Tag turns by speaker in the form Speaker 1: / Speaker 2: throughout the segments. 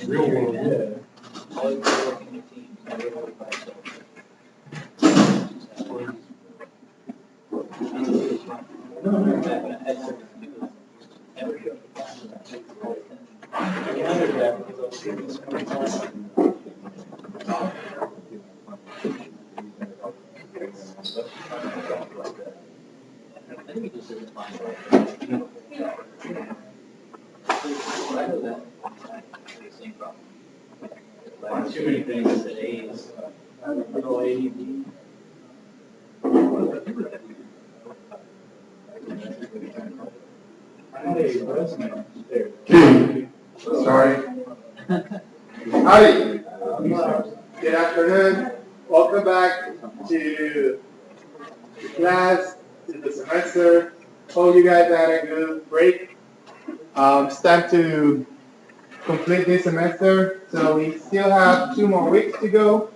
Speaker 1: Real world, yeah.
Speaker 2: Always working in teams, never work by yourself. Never show up to class without taking all attention.
Speaker 1: I gathered that because I was thinking so many times.
Speaker 2: I think it just isn't fine. I know that. The same problem. Like, too many things at A's. Little ADD.
Speaker 1: I had a resume there.
Speaker 3: Sorry. Howdy. Good afternoon. Welcome back to the class, to the semester. Hope you guys had a good break. It's time to complete this semester. So we still have 2 more weeks to go.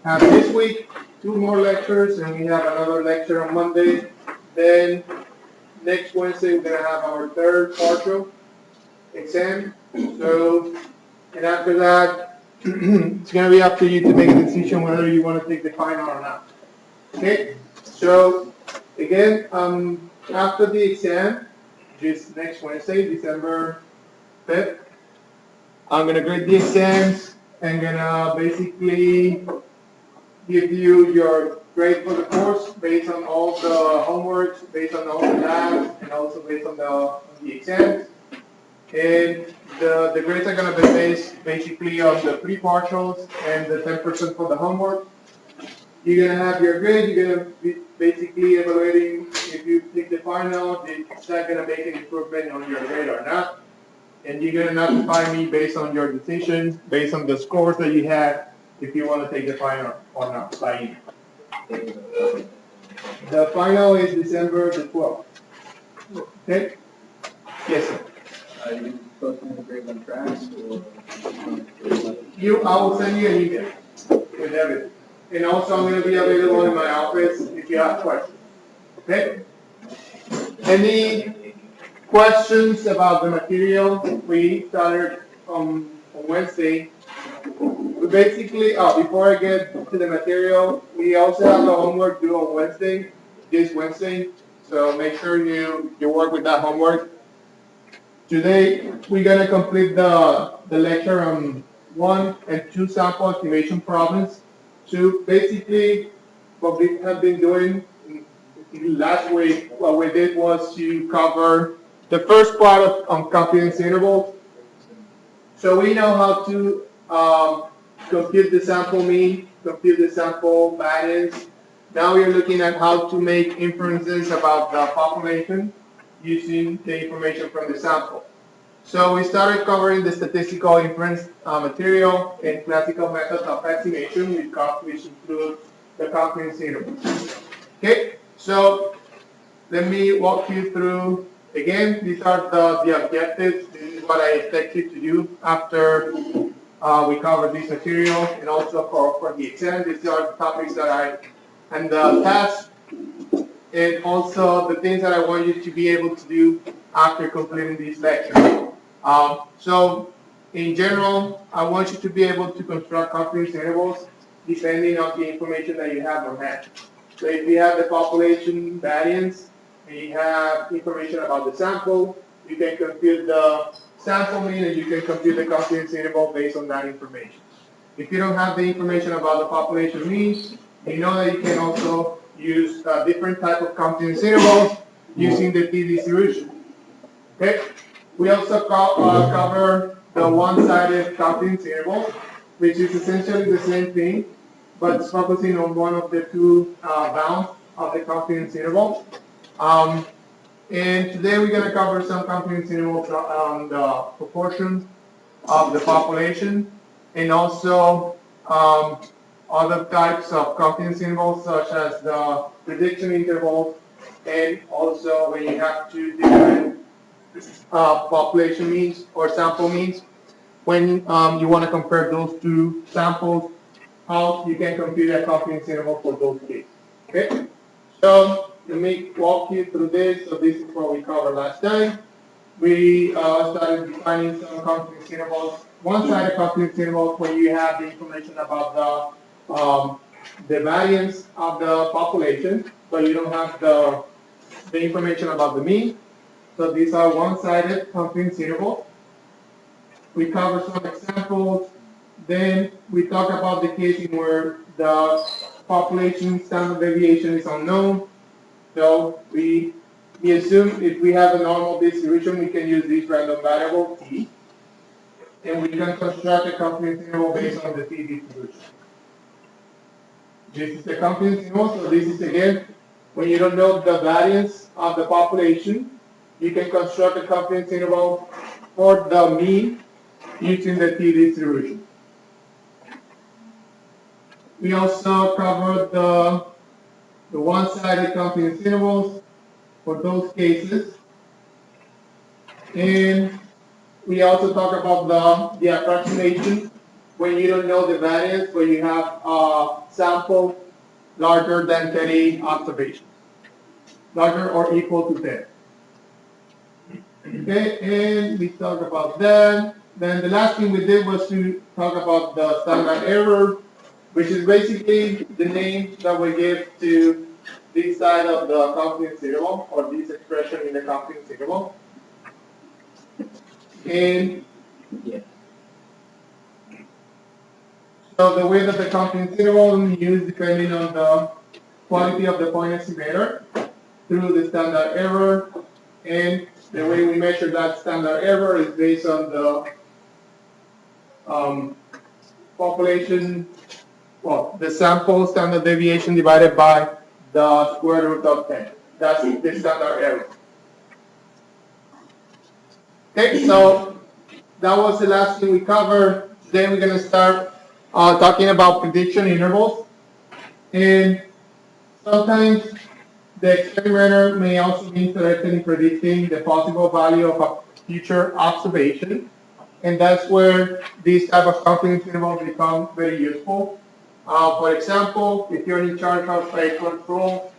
Speaker 3: Have this week 2 more lectures, and we have another lecture on Monday. Then next Wednesday we're gonna have our third partial exam. So, and after that, it's gonna be up to you to make a decision whether you want to take the final or not. Okay. So again, after the exam, just next Wednesday, December 5th, I'm gonna grade the exams and gonna basically give you your grade for the course based on all the homeworks, based on all the labs, and also based on the exams. And the grades are going to be based basically on the pre-partials and the 10% for the homework. You're going to have your grade, you're going to be basically evaluating if you take the final, is that going to make an improvement on your grade or not. And you're going to notify me based on your decision, based on the scores that you had, if you want to take the final or not by email. The final is December the 12th. Okay? Yes, sir.
Speaker 2: Are you posting the grade on tracks or?
Speaker 3: I will send you an email with everything. And also I'm going to be available in my office if you have questions. Okay? Any questions about the material? We started on Wednesday. We basically, before I get to the material, we also have the homework due on Wednesday, this Wednesday. So make sure you work with that homework. Today, we're going to complete the lecture on 1 and 2 sample estimation problems. So basically, what we have been doing last week, what we did was to cover the first part on confidence intervals. So we know how to compute the sample mean, compute the sample variance. Now we're looking at how to make inferences about the population using the information from the sample. So we started covering the statistical inference material and classical methods of estimation, which include the confidence intervals. Okay, so let me walk you through, again, these are the objectives. This is what I expect you to do after we cover this material, and also for the exam. These are the topics and the tasks, and also the things that I want you to be able to do after completing this lecture. So in general, I want you to be able to construct confidence intervals depending on the information that you have on hand. So if you have the population variance and you have information about the sample, you can compute the sample mean and you can compute the confidence interval based on that information. If you don't have the information about the population means, you know that you can also use different type of confidence intervals using the t-distribution. Okay. We also cover the one-sided confidence interval, which is essentially the same thing, but it's focusing on one of the two bounds of the confidence interval. And today we're going to cover some confidence intervals on the proportions of the population, and also other types of confidence intervals such as the prediction interval, and also when you have two different population means or sample means, when you want to compare those two samples, how you can compute a confidence interval for those cases. Okay, so let me walk you through this. So this is what we covered last time. we started defining some confidence intervals. One-sided confidence intervals where you have the information about the variance of the population, but you don't have the information about the mean. So these are one-sided confidence intervals. We cover some examples. Then we talk about the case in where the population standard deviation is unknown. So we assume if we have a normal distribution, we can use this random variable t, and we can construct a confidence interval based on the t distribution. This is the confidence interval, so this is again, when you don't know the variance of the population, you can construct a confidence interval for the mean using the t distribution. We also covered the one-sided confidence intervals for those cases. And we also talk about the approximation when you don't know the variance, when you have a sample larger than 30 observations, larger or equal to 10. Okay, and we talked about that. Then the last thing we did was to talk about the standard error, which is basically the name that we give to this side of the confidence interval, or this expression in the confidence interval. And
Speaker 2: Yeah.
Speaker 3: so the way that the confidence interval is used depending on the quality of the point estimator through the standard error, and the way we measure that standard error is based on the population, well, the sample standard deviation divided by the square root of 10. That's the standard error. Okay, so that was the last thing we covered. Today we're going to start talking about prediction intervals. And sometimes the experimenter may also be interested in predicting the possible value of a future observation. And that's where these type of confidence intervals become very useful. For example, if you're in charge of a control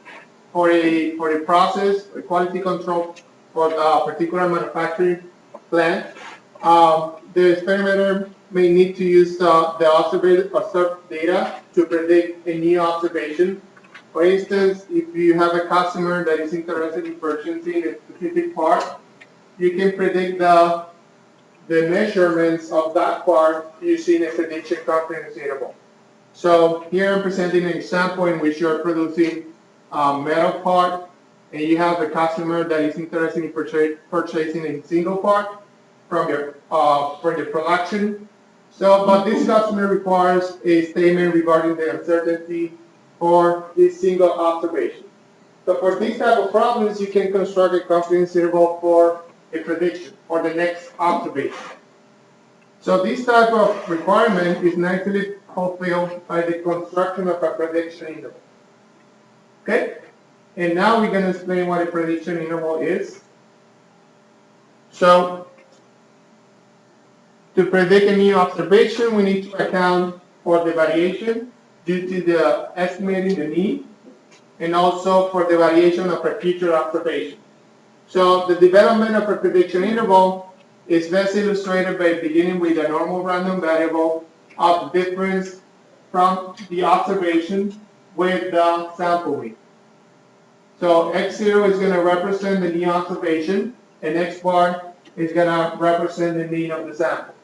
Speaker 3: for a process, a quality control for a particular manufacturing plant, the experimenter may need to use the observed data to predict a new observation. For instance, if you have a customer that is interested in purchasing a specific part, you can predict the measurements of that part using a prediction confidence interval. So here I'm presenting an example in which you're producing a metal part, and you have a customer that is interested in purchasing a single part from your production. So, but this customer requires a statement regarding the uncertainty for this single observation. So for these type of problems, you can construct a confidence interval for a prediction for the next observation. So this type of requirement is nicely fulfilled by the construction of a prediction interval. Okay? And now we're going to explain what a prediction interval is. So, to predict a new observation, we need to account for the variation due to the estimating the mean, and also for the variation of a future observation. So the development of a prediction interval is best illustrated by beginning with a normal random variable of the difference from the observation with the sample mean. So x0 is going to represent the new observation, and x bar is going to represent the mean of the sample.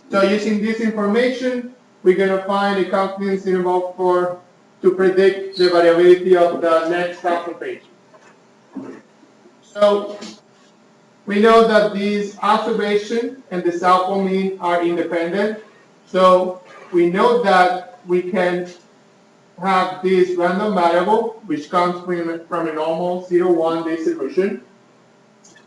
Speaker 3: So using this information, we're going to find a confidence interval to predict the variability of the next observation. So we know that these observation and the sample mean are independent. So we know that we can have this random variable, which comes from a normal 0-1 distribution.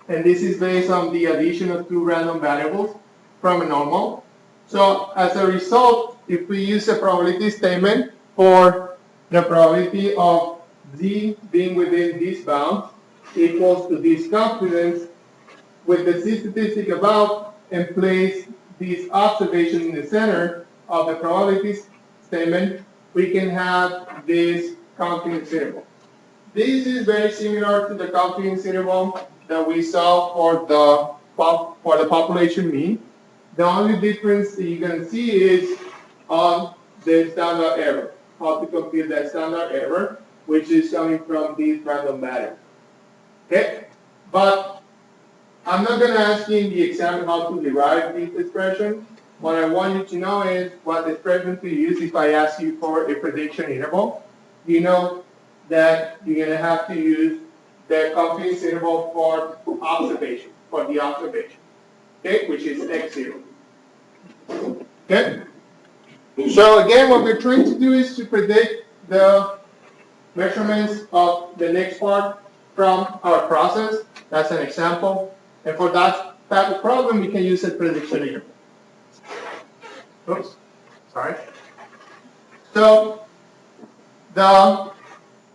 Speaker 3: And this is based on the addition of two random variables from a normal. So as a result, if we use a probability statement for the probability of z being within this bound equals to this confidence, with the z statistic above, and place this observation in the center of the probability statement, we can have this confidence interval. This is very similar to the confidence interval that we saw for the population mean. The only difference that you're gonna see is on the standard error, how to compute that standard error, which is coming from this random matter. Okay? But I'm not gonna ask you in the exam how to derive this expression. What I want you to know is what expression to use if I ask you for a prediction interval. You know that you're gonna have to use the confidence interval for observation, for the observation, okay, which is x0. Okay? So again, what we're trying to do is to predict the measurements of the next part from our process. That's an example. And for that type of problem, we can use a prediction interval. Oops, sorry. So,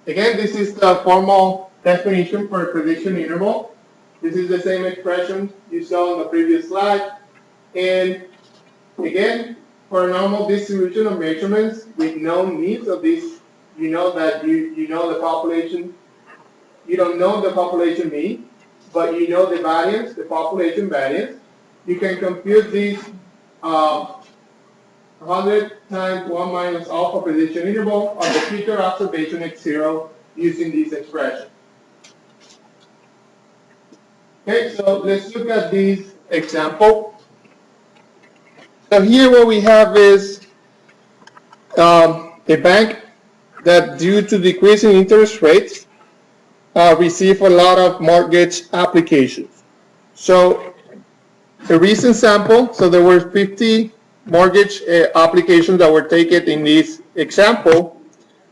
Speaker 3: again, this is the formal definition for a prediction interval. This is the same expression you saw on the previous slide. And again, for a normal distribution of measurements with known means of this, you know that you know the population, you don't know the population mean, but you know the variance, the population variance. You can compute this 100 times 1 minus alpha prediction interval on the future observation x0 using this expression. Okay, so let's look at this example. So here what we have is a bank that, due to decreasing interest rates, receive a lot of mortgage applications. So a recent sample, so there were 50 mortgage applications that were taken in this example,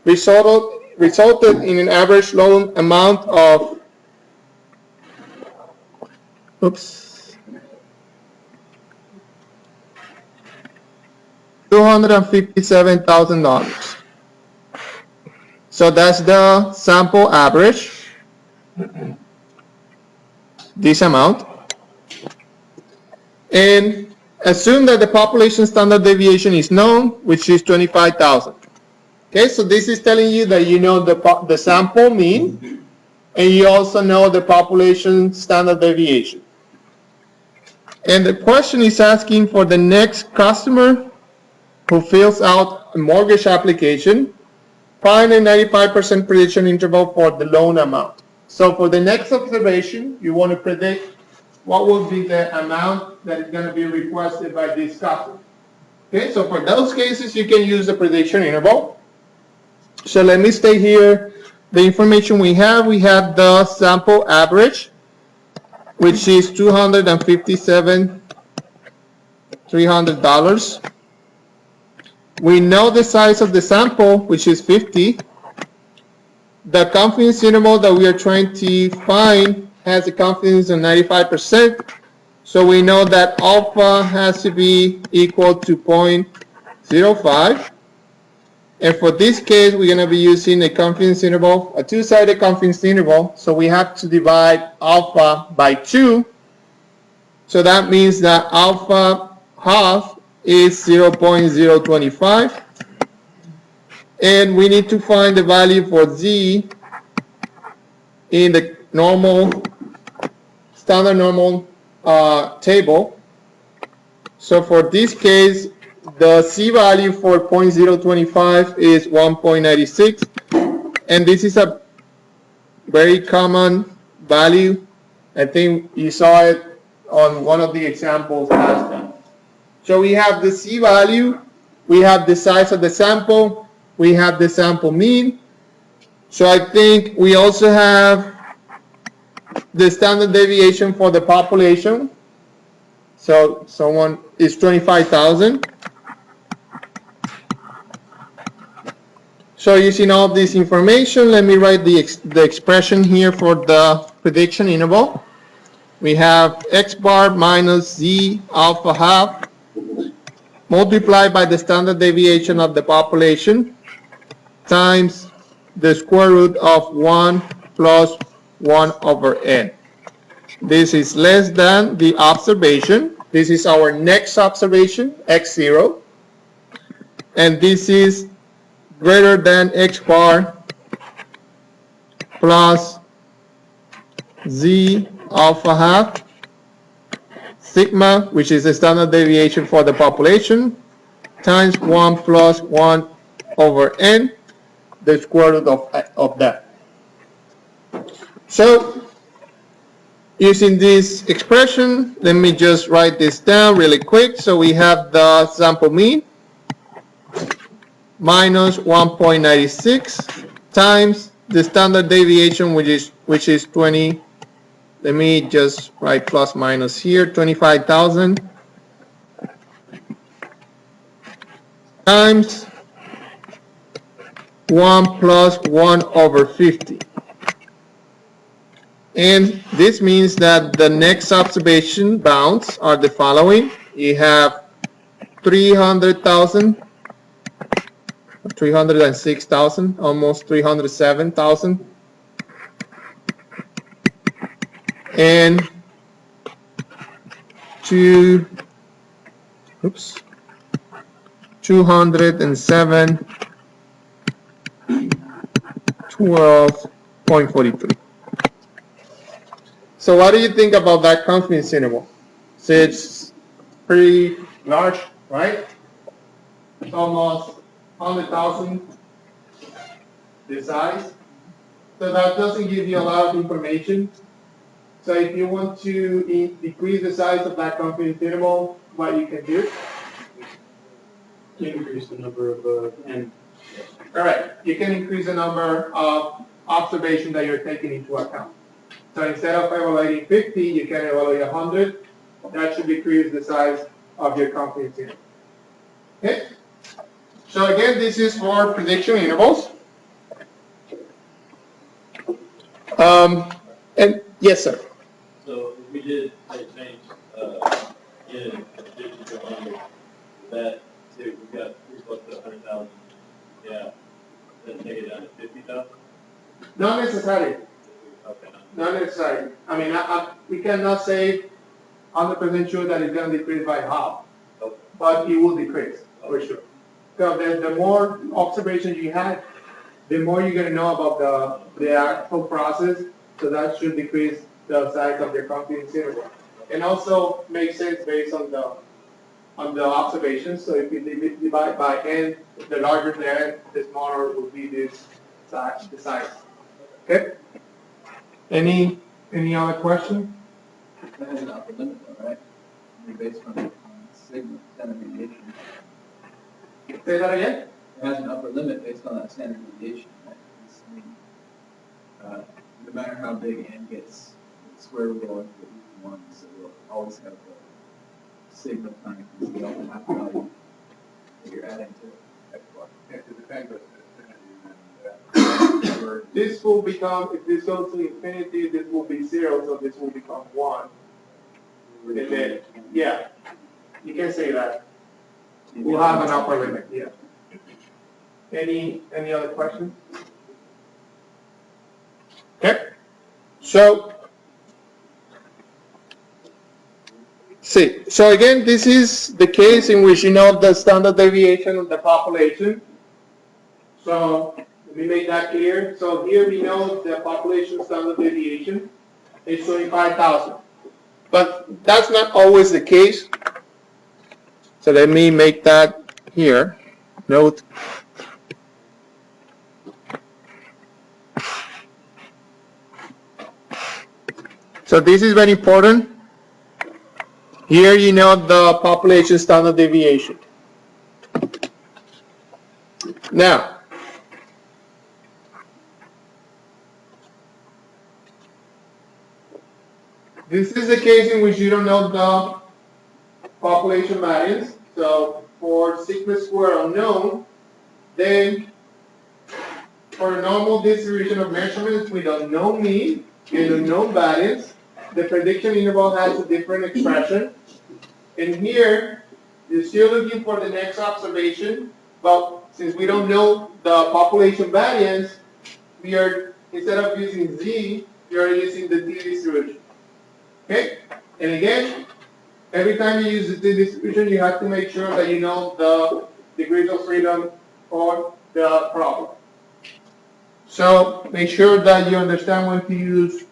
Speaker 3: resulted in an average loan amount of $257,000. So that's the sample average, this amount. And assume that the population standard deviation is known, which is 25,000. Okay, so this is telling you that you know the sample mean, and you also know the population standard deviation. And the question is asking for the next customer who fills out a mortgage application, find a 95% prediction interval for the loan amount. So for the next observation, you want to predict what will be the amount that is going to be requested by this customer. Okay, so for those cases, you can use the prediction interval. So let me stay here. The information we have the sample average, which is $257,300. We know the size of the sample, which is 50. The confidence interval that we are trying to find has a confidence of 95%. So we know that alpha has to be equal to 0.05. And for this case, we're going to be using a confidence interval, a two-sided confidence interval. So we have to divide alpha by 2. So that means that alpha half is 0.025. And we need to find the value for z in the standard normal table. So for this case, the C value for 0.025 is 1.96, and this is a very common value. I think you saw it on one of the examples last time. So we have the C value, we have the size of the sample, we have the sample mean. So I think we also have the standard deviation for the population. So someone is 25,000. So using all this information, let me write the expression here for the prediction interval. We have x bar minus z alpha half multiplied by the standard deviation of the population times the square root of 1 plus 1 over n. This is less than the observation. This is our next observation, x0. And this is greater than x bar plus z alpha half, sigma, which is the standard deviation for the population, times 1 plus 1 over n, the square root of that. So, using this expression, let me just write this down really quick. So we have the sample mean minus 1.96 times the standard deviation, which is 20. Let me just write plus minus here, 25,000 times 1 plus 1 over 50. And this means that the next observation bounds are the following. You have 300,000, 306,000, almost 307,000. And 207, 12.43. So what do you think about that confidence interval? So it's pretty large, right? It's almost 100,000 the size. So that doesn't give you a lot of information. So if you want to decrease the size of that confidence interval, what you can do?
Speaker 1: Increase the number of n.
Speaker 3: All right, you can increase the number of observations that you're taking into account. So instead of evaluating 50, you can evaluate 100. That should decrease the size of your confidence interval. Okay? So again, this is for prediction intervals. And yes, sir.
Speaker 4: So if we did say change in addition to 100, that say we got pretty close to 100,000, yeah, then take it down to 50,000.
Speaker 3: Not necessarily.
Speaker 4: Okay.
Speaker 3: Not necessarily. I mean, we cannot say 100% sure that it's going to decrease by half,
Speaker 4: Okay.
Speaker 3: but it will decrease for sure. So the more observations you have, the more you're going to know about the actual process. So that should decrease the size of your confidence interval, and also makes sense based on the observations. So if you divide by n, the larger the n, the smaller will be this size. The size. Okay. Any other question?
Speaker 2: That has an upper limit though, right? I mean, based on sigma standard deviation.
Speaker 3: Say that again.
Speaker 2: It has an upper limit based on that standard deviation, right? I mean, no matter how big n gets, the square root of each one, so we'll always have the sigma times the alpha half value that you're adding to x bar.
Speaker 3: This will become, if this goes to infinity, this will be 0, so this will become 1. And then, yeah, you can say that. We'll have an upper limit, yeah. Any other questions? Okay. So, see, so again, this is the case in which you know the standard deviation of the population. So, let me make that clear. So here we know the population standard deviation is 25,000. But that's not always the case. So let me make that here. Note. So this is very important. Here you know the population standard deviation. Now, this is the case in which you don't know the population variance. So for sigma square unknown, then for a normal distribution of measurements with unknown mean and unknown variance, the prediction interval has a different expression. And here, you're still looking for the next observation, but since we don't know the population variance, we are, instead of using z, we are using the t-distribution. Okay? And again, every time you use the t-distribution, you have to make sure that you know the degrees of freedom for the problem. So make sure that you understand when to use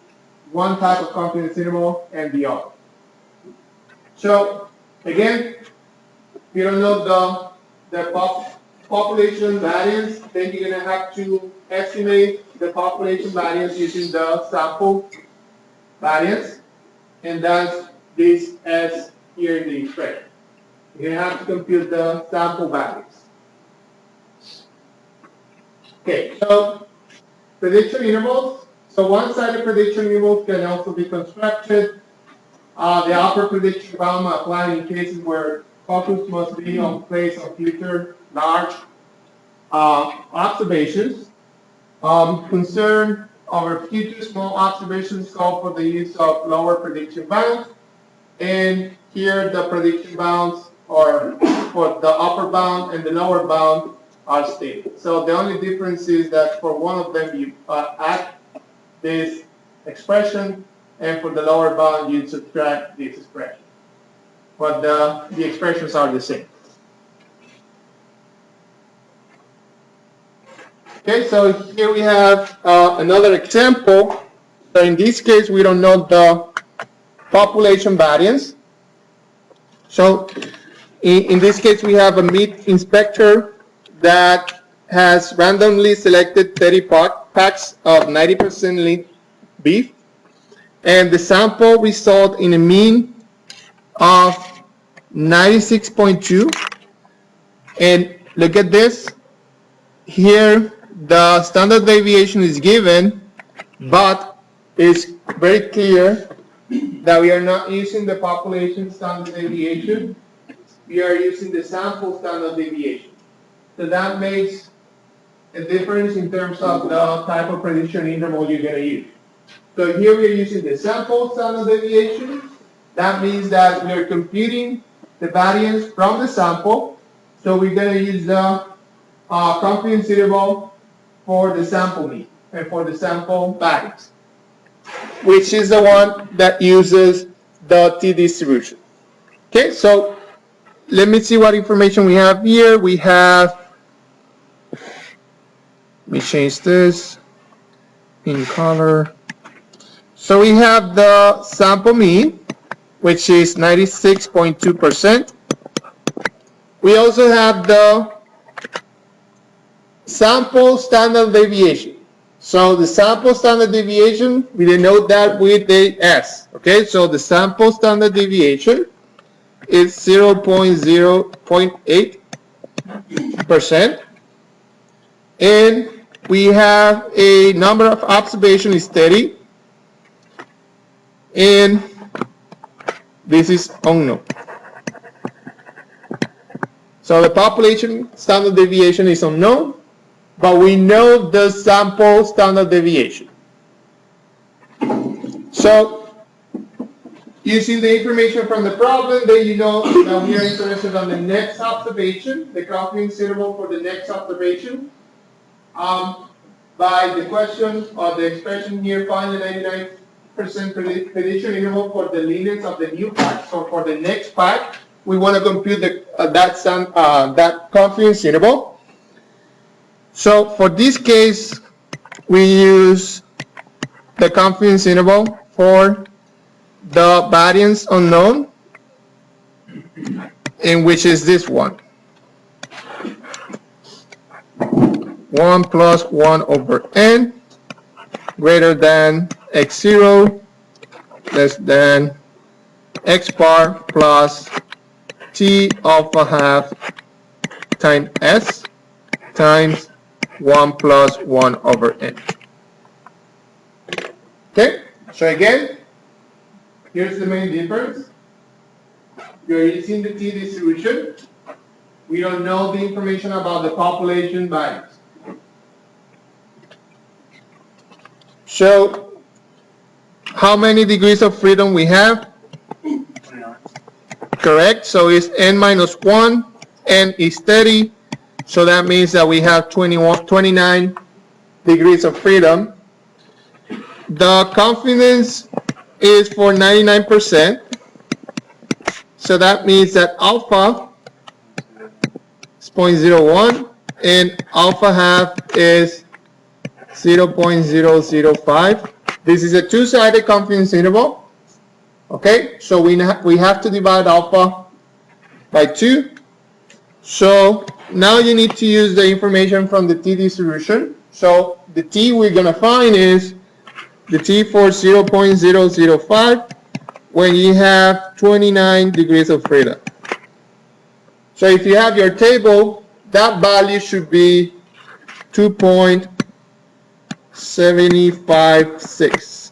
Speaker 3: one type of confidence interval and the other. So again, if you don't know the population variance, then you're going to have to estimate the population variance using the sample variance, and that's this S here in the expression. You're going to have to compute the sample variance. Okay, so prediction intervals. So one-sided prediction intervals can also be constructed. The upper prediction bound applied in cases where focus must be on place of future large observations. Concern over future small observations call for the use of lower prediction bounds. And here the prediction bounds are for the upper bound and the lower bound are stable. So the only difference is that for one of them you add this expression, and for the lower bound you subtract this expression. But the expressions are the same. Okay, so here we have another example. So in this case, we don't know the population variance. So in this case, we have a meat inspector that has randomly selected 30 packs of 90% lean beef, and the sample result in a mean of 96.2. And look at this. Here, the standard deviation is given, but it's very clear that we are not using the population standard deviation. We are using the sample standard deviation. So that makes a difference in terms of the type of prediction interval you're going to use. So here we are using the sample standard deviation. That means that we are computing the variance from the sample. So we're going to use the confidence interval for the sample mean and for the sample variance, which is the one that uses the t-distribution. Okay, so let me see what information we have here. We have, let me change this in color. So we have the sample mean, which is 96.2%. We also have the sample standard deviation. So the sample standard deviation, we denote that with a S. Okay, so the sample standard deviation is 0.8%. And we have a number of observations is 30. And this is unknown. So the population standard deviation is unknown, but we know the sample standard deviation. So using the information from the problem, then you know that we are interested on the next observation, the confidence interval for the next observation. By the question or the expression here, find the 99% prediction interval for the leanness of the new pack. So for the next pack, we want to compute that confidence interval. So for this case, we use the confidence interval for the variance unknown, in which is this one. 1 plus 1 over n greater than x0 less than x bar plus t alpha half times s times 1 plus 1 over n. Okay, so again, here's the main difference. You're using the t-distribution. We don't know the information about the population variance. So, how many degrees of freedom we have?
Speaker 1: 29.
Speaker 3: Correct, so it's n minus 1, n is 30, so that means that we have 29 degrees of freedom. The confidence is for 99%, so that means that alpha is 0.01 and alpha half is 0.005. This is a two-sided confidence interval. Okay, so we have to divide alpha by 2. So now you need to use the information from the t distribution. So the t we're going to find is the t for 0.005 when you have 29 degrees of freedom. So if you have your table, that value should be 2.756.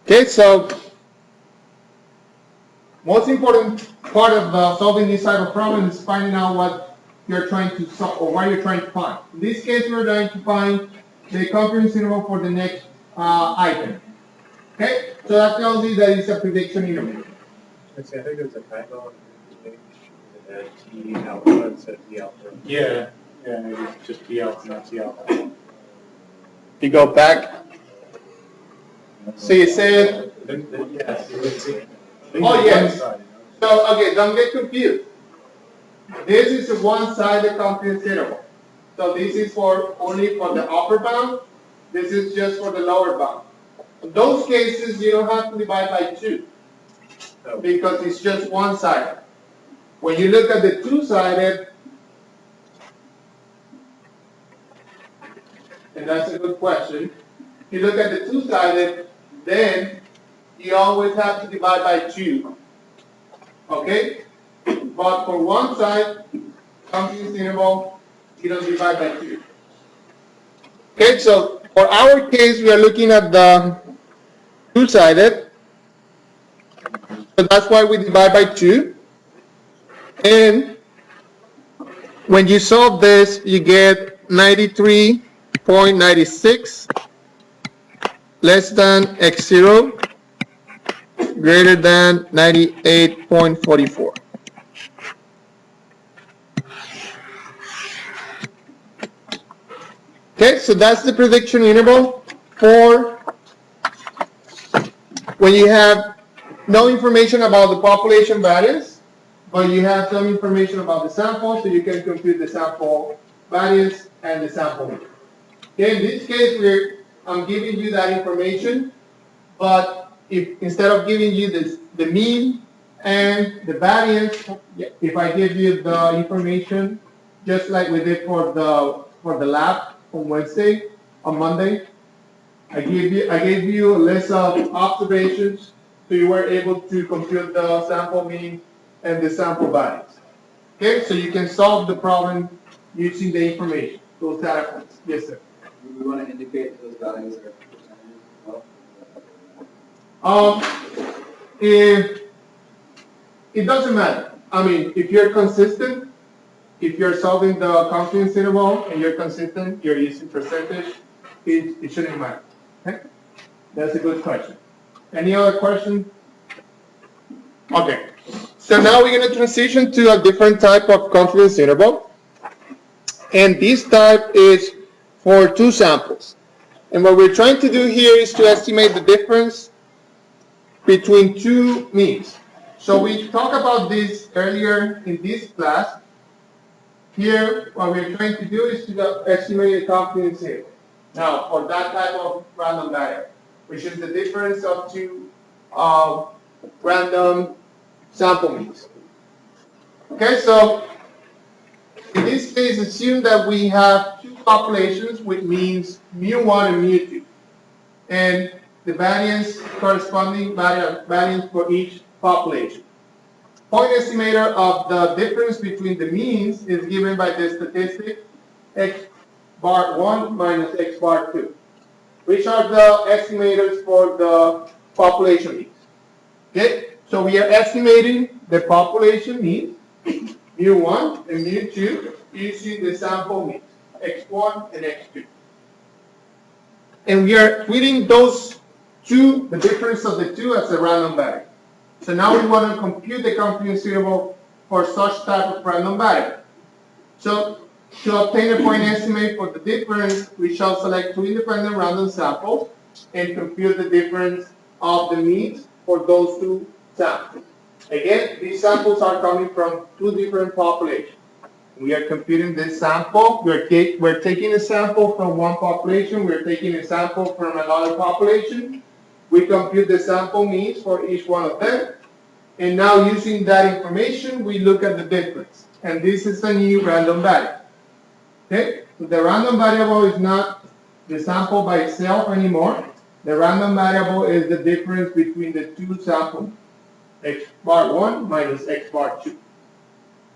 Speaker 3: Okay, so most important part of solving this type of problem is finding out what you're trying to solve or what you're trying to find. In this case, we're trying to find the confidence interval for the next item. Okay, so that tells you that it's a prediction interval.
Speaker 1: I think it was a typo. That T alpha instead of T alpha. Yeah, maybe it's just T alpha, not T alpha.
Speaker 3: You go back. So you said,
Speaker 1: Yes.
Speaker 3: oh yes. So okay, don't get confused. This is a one-sided confidence interval. So this is only for the upper bound. This is just for the lower bound. In those cases, you don't have to divide by 2 because it's just one-sided. When you look at the two-sided, and that's a good question, you look at the two-sided, then you always have to divide by 2. Okay? But for one side, confidence interval, you don't divide by 2. Okay, so for our case, we are looking at the two-sided. So that's why we divide by 2. And when you solve this, you get 93.96 less than x0 greater than 98.44. Okay, so that's the prediction interval for when you have no information about the population variance, but you have some information about the sample, so you can compute the sample variance and the sample mean. Okay, in this case, I'm giving you that information, but if instead of giving you the mean and the variance, if I give you the information just like we did for the lab on Monday, I gave you a list of observations, so you were able to compute the sample mean and the sample variance. Okay, so you can solve the problem using the information, those data points. Yes, sir.
Speaker 2: We want to indicate those values are percentages as
Speaker 3: Um,
Speaker 2: well.
Speaker 3: if it doesn't matter. I mean, if you're consistent, if you're solving the confidence interval and you're consistent, you're using percentage, it shouldn't matter. Okay? That's a good question. Any other question? Okay. So now we're going to transition to a different type of confidence interval. And this type is for 2 samples. And what we're trying to do here is to estimate the difference between 2 means. So we talked about this earlier in this class. Here, what we're trying to do is to estimate the confidence interval. Now, for that type of random variable, which is the difference of 2 random sample means. Okay, so in this case, assume that we have 2 populations with means mu1 and mu2, and the variance corresponding variance for each population. Point estimator of the difference between the means is given by the statistic x bar 1 minus x bar 2, which are the estimators for the population means. Okay, so we are estimating the population means, mu1 and mu2, using the sample means, x1 and x2. And we are treating those 2, the difference of the 2, as a random variable. So now we want to compute the confidence interval for such type of random variable. So to obtain a point estimate for the difference, we shall select 2 independent random samples and compute the difference of the means for those 2 samples. Again, these samples are coming from 2 different populations. We are computing this sample. We're taking a sample from one population. We're taking a sample from another population. We compute the sample means for each one of them. And now using that information, we look at the difference. And this is a new random variable. Okay? So the random variable is not the sample by itself anymore. The random variable is the difference between the two samples, x bar 1 minus x bar 2.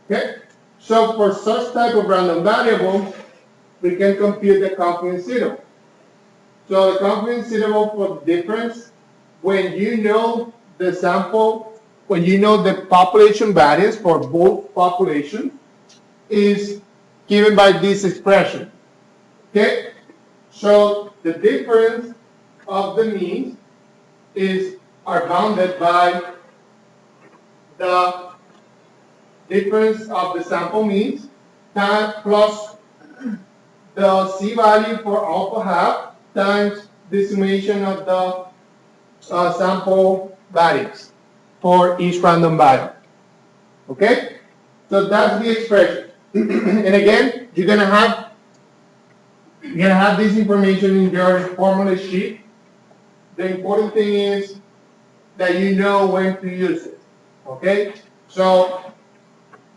Speaker 3: Okay? So for such type of random variable, we can compute the confidence interval. So the confidence interval for the difference, when you know the sample, when you know the population variance for both populations, is given by this expression. Okay? So the difference of the means are bounded by the difference of the sample means plus the c-value for alpha half times the summation of the sample variance for each random variable. Okay? So that's the expression. And again, you're gonna have this information in your formula sheet. The important thing is that you know when to use it. Okay? So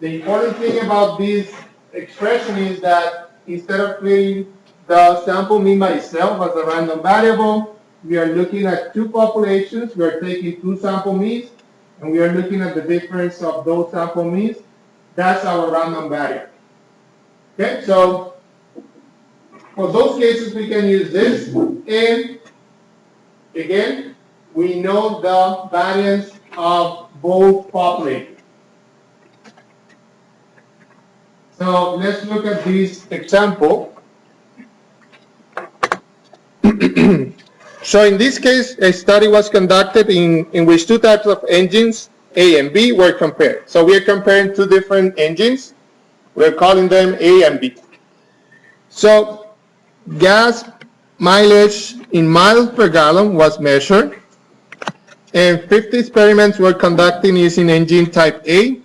Speaker 3: the important thing about this expression is that instead of creating the sample mean by itself as a random variable, we are looking at two populations. We are taking two sample means, and we are looking at the difference of those sample means. That's our random variable. Okay, so for those cases, we can use this. And again, we know the variance of both populations. So let's look at this example. So in this case, a study was conducted in which two types of engines, A and B, were compared. So we are comparing two different engines. We're calling them A and B. So gas mileage in miles per gallon was measured, and 50 experiments were conducted using engine type A,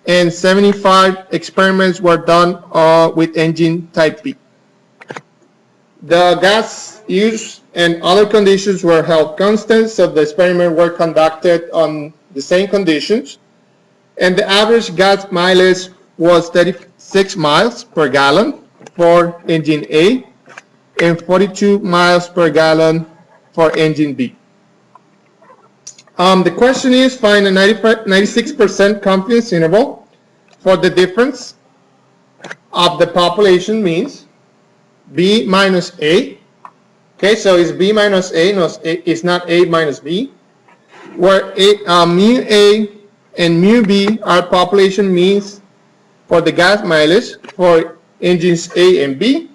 Speaker 3: and 75 experiments were done with engine type B. The gas use and other conditions were held constant, so the experiments were conducted on the same conditions, and the average gas mileage was 36 miles per gallon for engine A and 42 miles per gallon for engine B. The question is, find a 96% confidence interval for the difference of the population means B minus A. Okay, so it's B minus A, no, it's not A minus B, where mu A and mu B are population means for the gas mileage for engines A and B,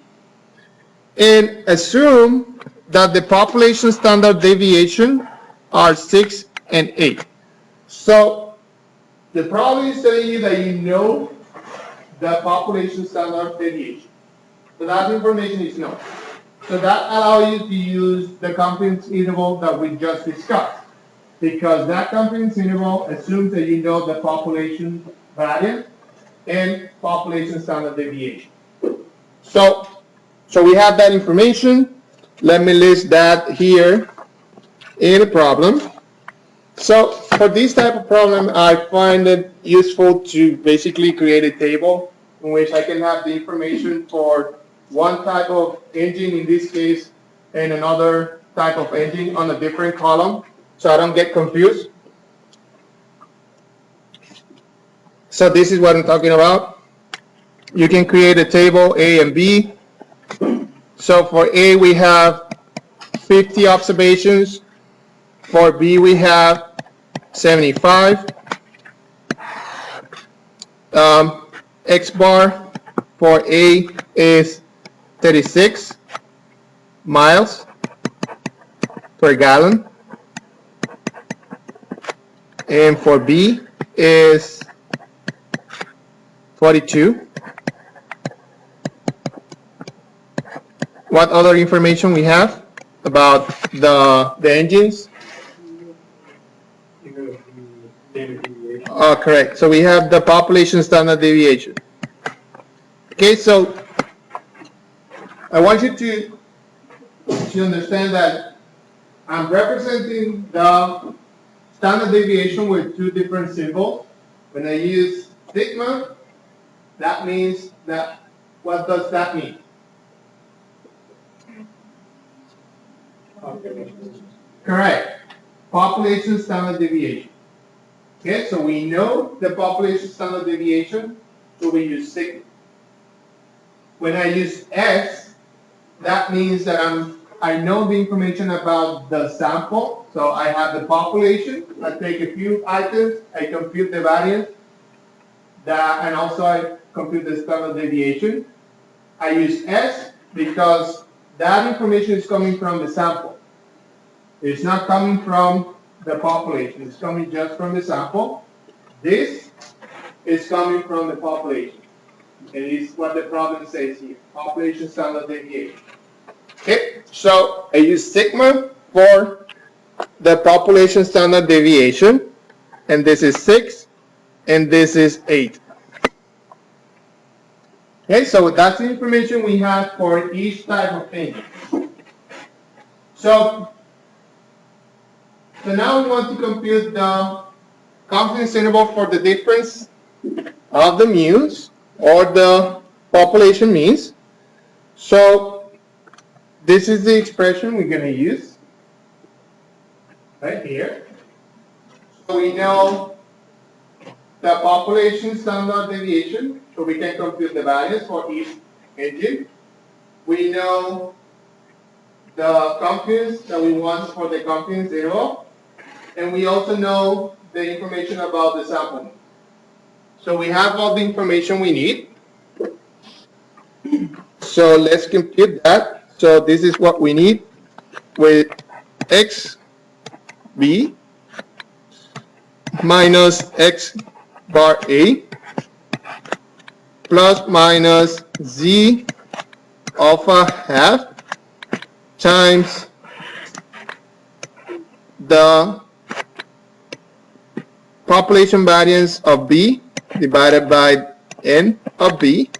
Speaker 3: and assume that the population standard deviation are 6 and 8. So the problem is telling you that you know the population standard deviation. So that information is known. So that allows you to use the confidence interval that we just discussed, because that confidence interval assumes that you know the population variance and population standard deviation. So we have that information. Let me list that here in a problem. So for this type of problem, I find it useful to basically create a table in which I can have the information for one type of engine in this case and another type of engine on a different column, so I don't get confused. So this is what I'm talking about. You can create a table A and B. So for A we have 50 observations. For B we have 75. X bar for A is 36 miles per gallon, and for B is 42. What other information we have about the engines? Correct. So we have the population standard deviation. Okay, so I want you to understand that I'm representing the standard deviation with two different symbols. When I use sigma, that means that, what does that mean? Correct. Population standard deviation. Okay, so we know the population standard deviation, so we use sigma. When I use S, that means that I know the information about the sample. So I have the population. I take a few items, I compute the variance, and also I compute the standard deviation. I use S because that information is coming from the sample. It's not coming from the population. It's coming just from the sample. This is coming from the population. And it's what the problem says here. Population standard deviation. Okay, so I use sigma for the population standard deviation, and this is 6, and this is 8. Okay, so that's the information we have for each type of engine. So now we want to compute the confidence interval for the difference of the mu's or the population means. So this is the expression we're going to use right here. So we know the population standard deviation, so we can compute the values for each engine. We know the confidence that we want for the confidence interval, and we also know the information about the sample. So we have all the information we need. So let's compute that. So this is what we need with xb minus x bar a plus minus z alpha half times the population variance of B divided by N of B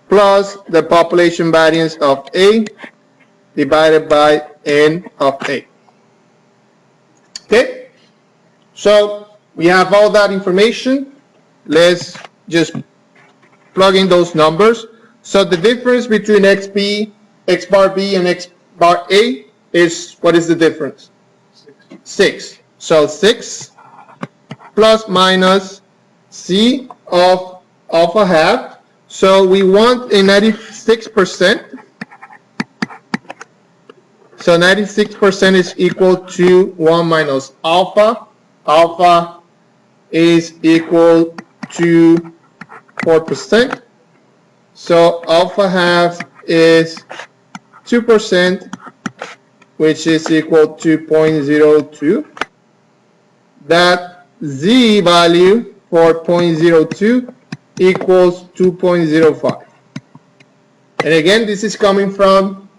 Speaker 3: plus the population variance of A divided by N of A. Okay, so we have all that information. Let's just plug in those numbers. So the difference between XB, X bar B, and X bar A is, what is the difference? 6. So 6 plus minus C of alpha half. So we want a 96%. So 96% is equal to 1 minus alpha. Alpha is equal to 4%. So alpha half is 2%, which is equal to 0.02. That Z value for 0.02 equals 2.05. And again, this is coming from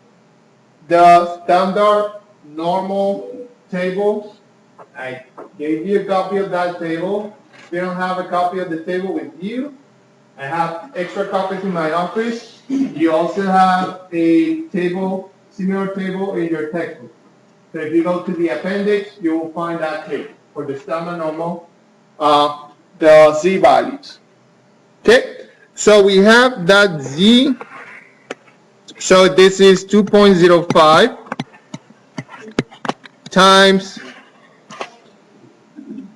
Speaker 3: the standard normal table. I gave you a copy of that table. If you don't have a copy of the table with you, I have extra copies in my office. You also have a table, similar table in your textbook. So if you go to the appendix, you will find that table for the standard normal, the Z values. Okay, so we have that Z. So this is 2.05 times,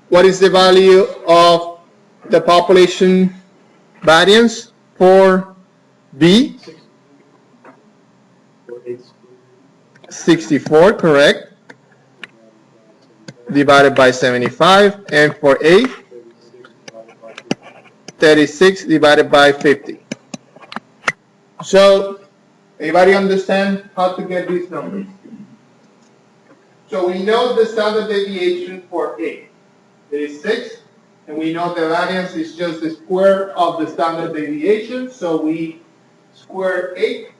Speaker 3: what is the value of the population variance for B? 64, correct, divided by 75, and for A, 36 divided by 50. So everybody understand how to get these numbers? So we know the standard deviation for A. It is 6, and we know the variance is just the square of the standard deviation. So we square 8,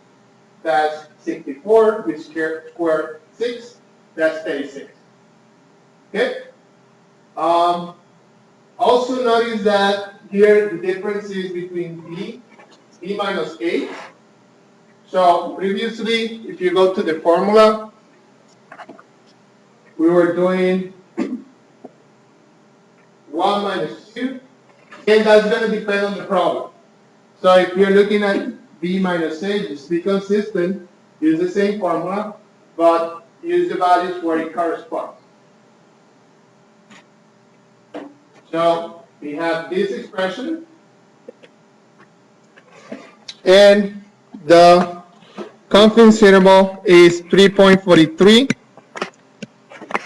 Speaker 3: that's 64. We square 6, that's 36. Okay? Also notice that here the difference is between B b minus 8. So previously, if you go to the formula, we were doing 1 minus 2, and that's going to depend on the problem. So if you're looking at b minus 8, just be consistent, use the same formula, but use the values where it corresponds. So we have this expression, and the confidence interval is 3.43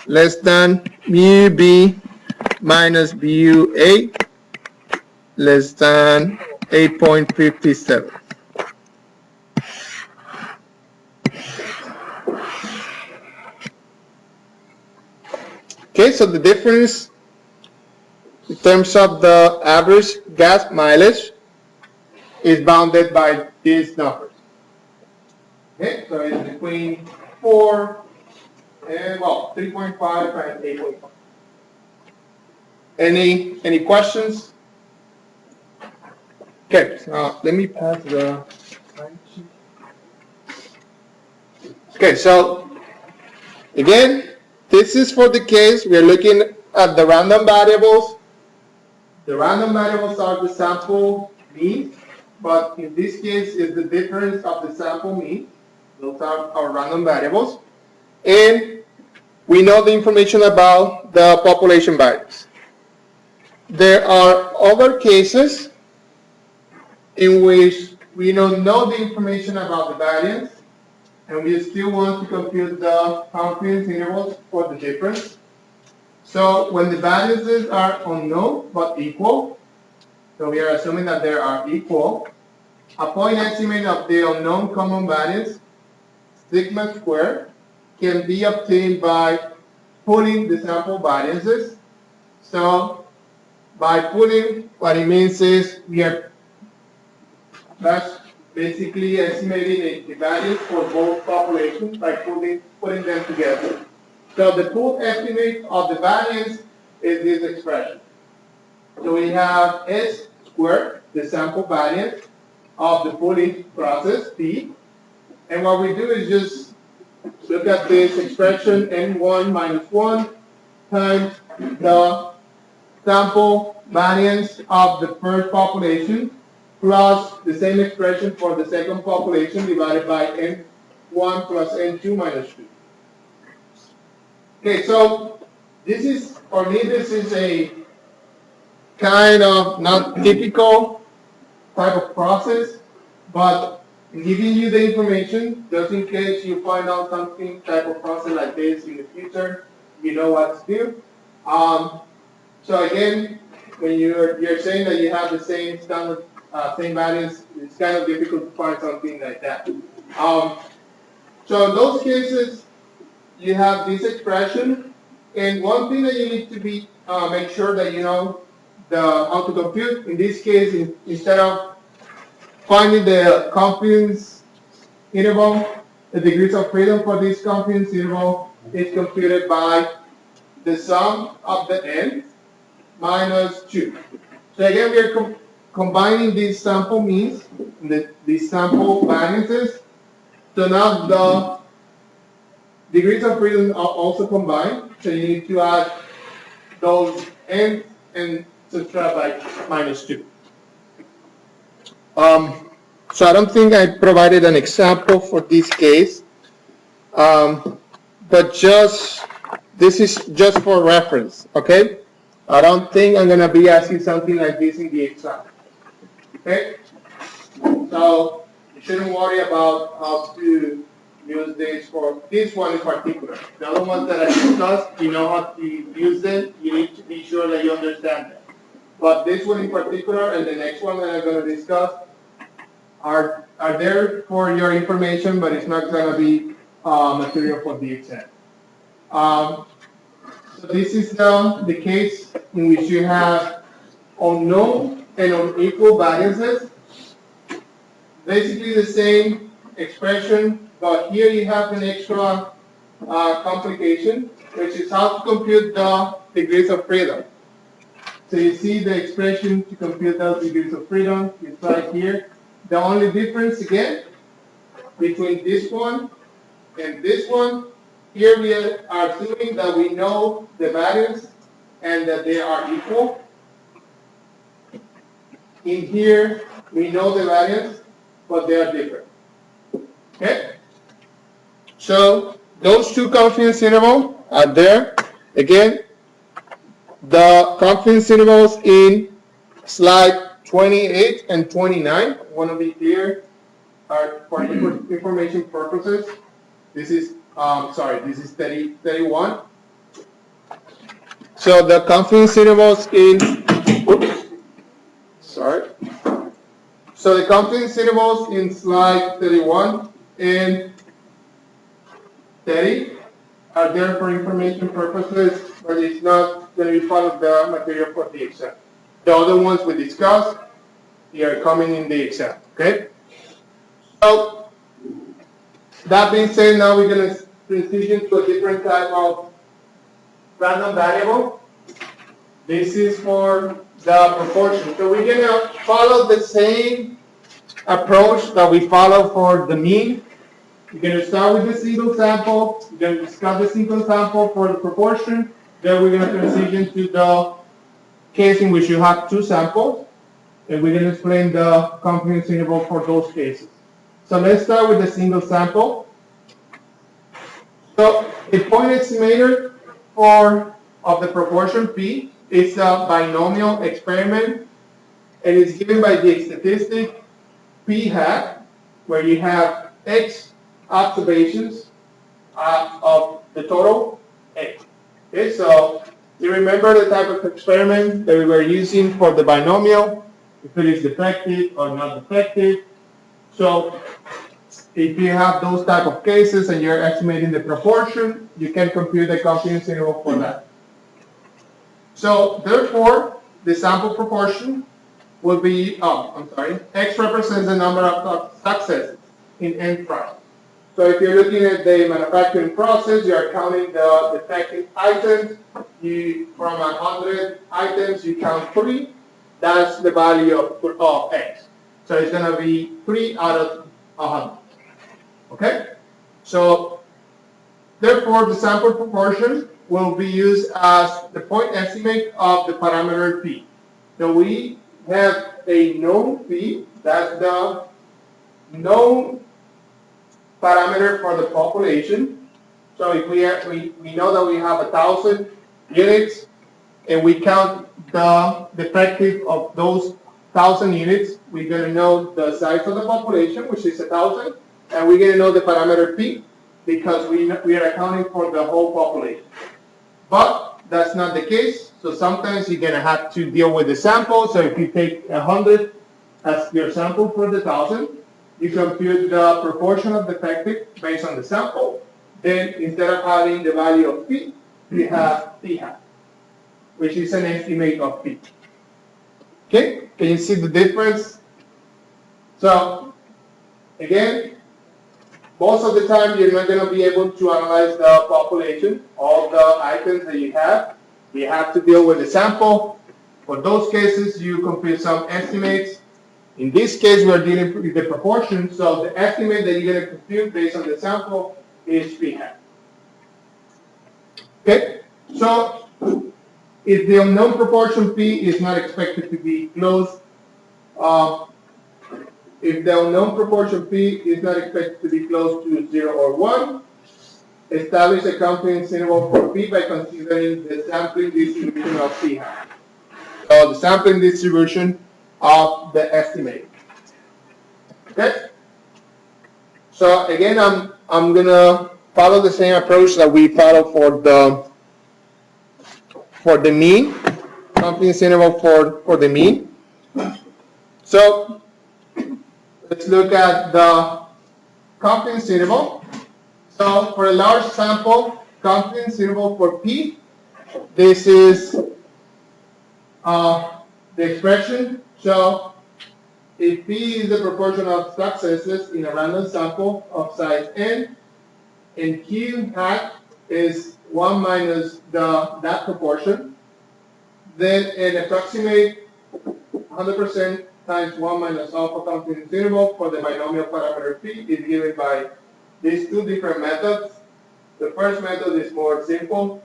Speaker 3: less than mu b minus mu a less than 8.57. Okay, so the difference in terms of the average gas mileage is bounded by these numbers. Okay, so it's between 4 and, well, 3.5 and 8.5. Any questions? Okay, so let me pass the slide sheet. Okay, so again, this is for the case we are looking at the random variables. The random variables are the sample mean, but in this case, it's the difference of the sample mean. Those are our random variables. And we know the information about the population variance. There are other cases in which we don't know the information about the variance, and we still want to compute the confidence intervals for the difference. So when the variances are unknown but equal, so we are assuming that they are equal, a point estimate of the unknown common variance, sigma squared, can be obtained by pooling the sample variances. So by pooling, what it means is that's basically estimating the values for both populations by putting them together. So the pooled estimate of the variance is this expression. So we have S squared, the sample variance of the pooling process, P. And what we do is just look at this expression, N1 minus 1 times the sample variance of the first population plus the same expression for the second population divided by N1 plus N2 minus 2. Okay, so this is, for me, this is a kind of not typical type of process, but giving you the information just in case you find out something type of process like this in the future, you know what to do. So again, when you're saying that you have the same standard, same values, it's kind of difficult to find something like that. So in those cases, you have this expression, and one thing that you need to be make sure that you know how to compute. In this case, instead of finding the confidence interval, the degrees of freedom for this confidence interval is computed by the sum of the ends minus 2. So again, we are combining these sample means, these sample variances. So now the degrees of freedom are also combined. So you need to add those ends and subtract by minus 2. So I don't think I provided an example for this case, but this is just for reference, okay? I don't think I'm gonna be asking something like this in the exam, okay? So you shouldn't worry about how to use this for this one in particular. The other ones that I discussed, you know how to use them, you need to be sure that you understand them. But this one in particular and the next one that I'm gonna discuss are there for your information, but it's not going to be material for the exam. So this is the case in which you have unknown and unequal variances. Basically the same expression, but here you have an extra complication, which is how to compute the degrees of freedom. So you see the expression to compute those degrees of freedom, it's right here. the only difference again between this one and this one, here we are assuming that we know the values and that they are equal. In here, we know the values, but they are different. Okay? So those two confidence intervals are there. Again, the confidence intervals in slide 28 and 29, I want to be clear, are for information purposes. This is, this is 31. So the confidence intervals in, So the confidence intervals in slide 31 and 30 are there for information purposes, but it's not going to be part of the material for the exam. The other ones we discussed, they are coming in the exam, okay? So, that being said, now we're going to transition to a different type of random variable. This is for the proportion. So we're going to follow the same approach that we follow for the mean. We're going to start with the single sample. We're going to discuss the single sample for the proportion. Then we're going to transition to the case in which you have two samples. And we're going to explain the confidence interval for those cases. So let's start with the single sample. So a point estimator of the proportion P is a binomial experiment, and it's given by the statistic P hat, where you have X observations of the total X. Okay, so you remember the type of experiment that we were using for the binomial, if it is defective or not defective. So if you have those type of cases and you're estimating the proportion, you can compute the confidence interval for that. So therefore, the sample proportion will be, X represents the number of successes in N trials. So if you're looking at the manufacturing process, you are counting the defective items. From 100 items, you count 3. That's the value of X. So it's going to be 3 out of 100. Okay? So therefore, the sample proportion will be used as the point estimate of the parameter P. So we have a known P, that's the known parameter for the population. So if we know that we have 1,000 units and we count the defective of those 1,000 units, we're going to know the size of the population, which is 1,000, and we're going to know the parameter P because we are accounting for the whole population. But that's not the case, so sometimes you're going to have to deal with the sample. So if you take 100 as your sample for the 1,000, you compute the proportion of defective based on the sample. Then instead of having the value of P, you have P hat, which is an estimate of P. Okay, can you see the difference? So again, most of the time you're not going to be able to analyze the population, all the items that you have. You have to deal with the sample. For those cases, you compute some estimates. In this case, we're dealing with the proportion, so the estimate that you're going to compute based on the sample is P hat. Okay, so if the unknown proportion P is not expected to be close, if the unknown proportion P is not expected to be close to 0 or 1, establish a confidence interval for P by considering the sampling distribution of P hat. So the sampling distribution of the estimate. Okay? So again, I'm gonna follow the same approach that we follow for the mean, confidence interval for the mean. So let's look at the confidence interval. So for a large sample, confidence interval for P, this is the expression. So if P is the proportion of successes in a random sample of size n, and Q hat is 1 minus that proportion, then an approximate 100% times 1 minus alpha confidence interval for the binomial parameter P is given by these two different methods. The first method is more simple.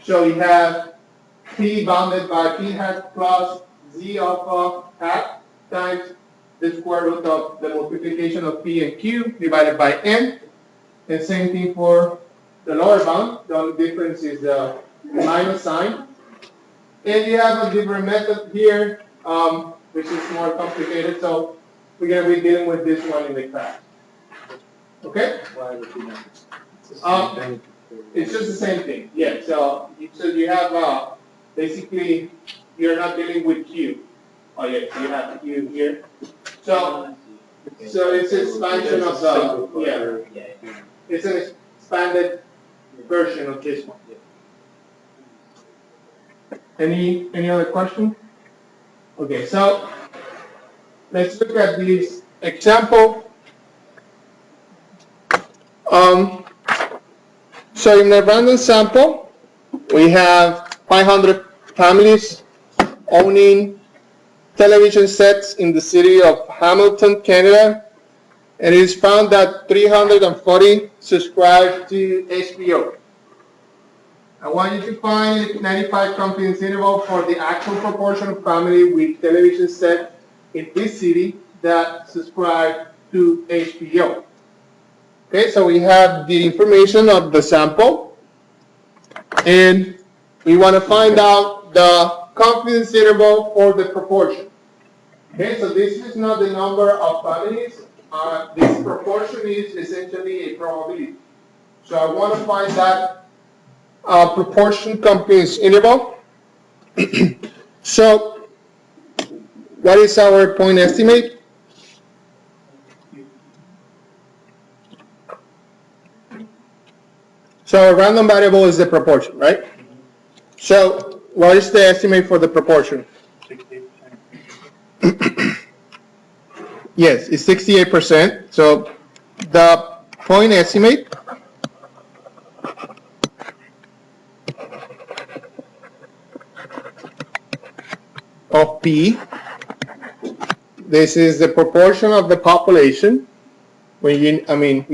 Speaker 3: So we have P bounded by P hat plus Z alpha hat times the square root of the multiplication of P and Q divided by N. And same thing for the lower bound. The only difference is the minus sign. And you have a different method here, which is more complicated. So we're going to be dealing with this one in the class. Okay?
Speaker 1: Why would you not?
Speaker 3: It's just the same thing. Yeah. So you have basically you're not dealing with Q. Oh yeah, you have Q here. So it's expansion of the It's an expanded version of this one. Any other question? Okay, so let's look at this example. So in a random sample, we have 500 families owning television sets in the city of Hamilton, Canada, and it is found that 340 subscribe to HBO. I want you to find 95 confidence interval for the actual proportion of family with television set in this city that subscribe to HBO. Okay, so we have the information of the sample, and we want to find out the confidence interval for the proportion. Okay, so this is not the number of families. This proportion is essentially a probability. So I want to find that proportion confidence interval. So what is our point estimate? So a random variable is the proportion, right? So what is the estimate for the proportion?
Speaker 1: 68%.
Speaker 3: Yes, it's 68%. So the point estimate of P, this is the proportion of the population. We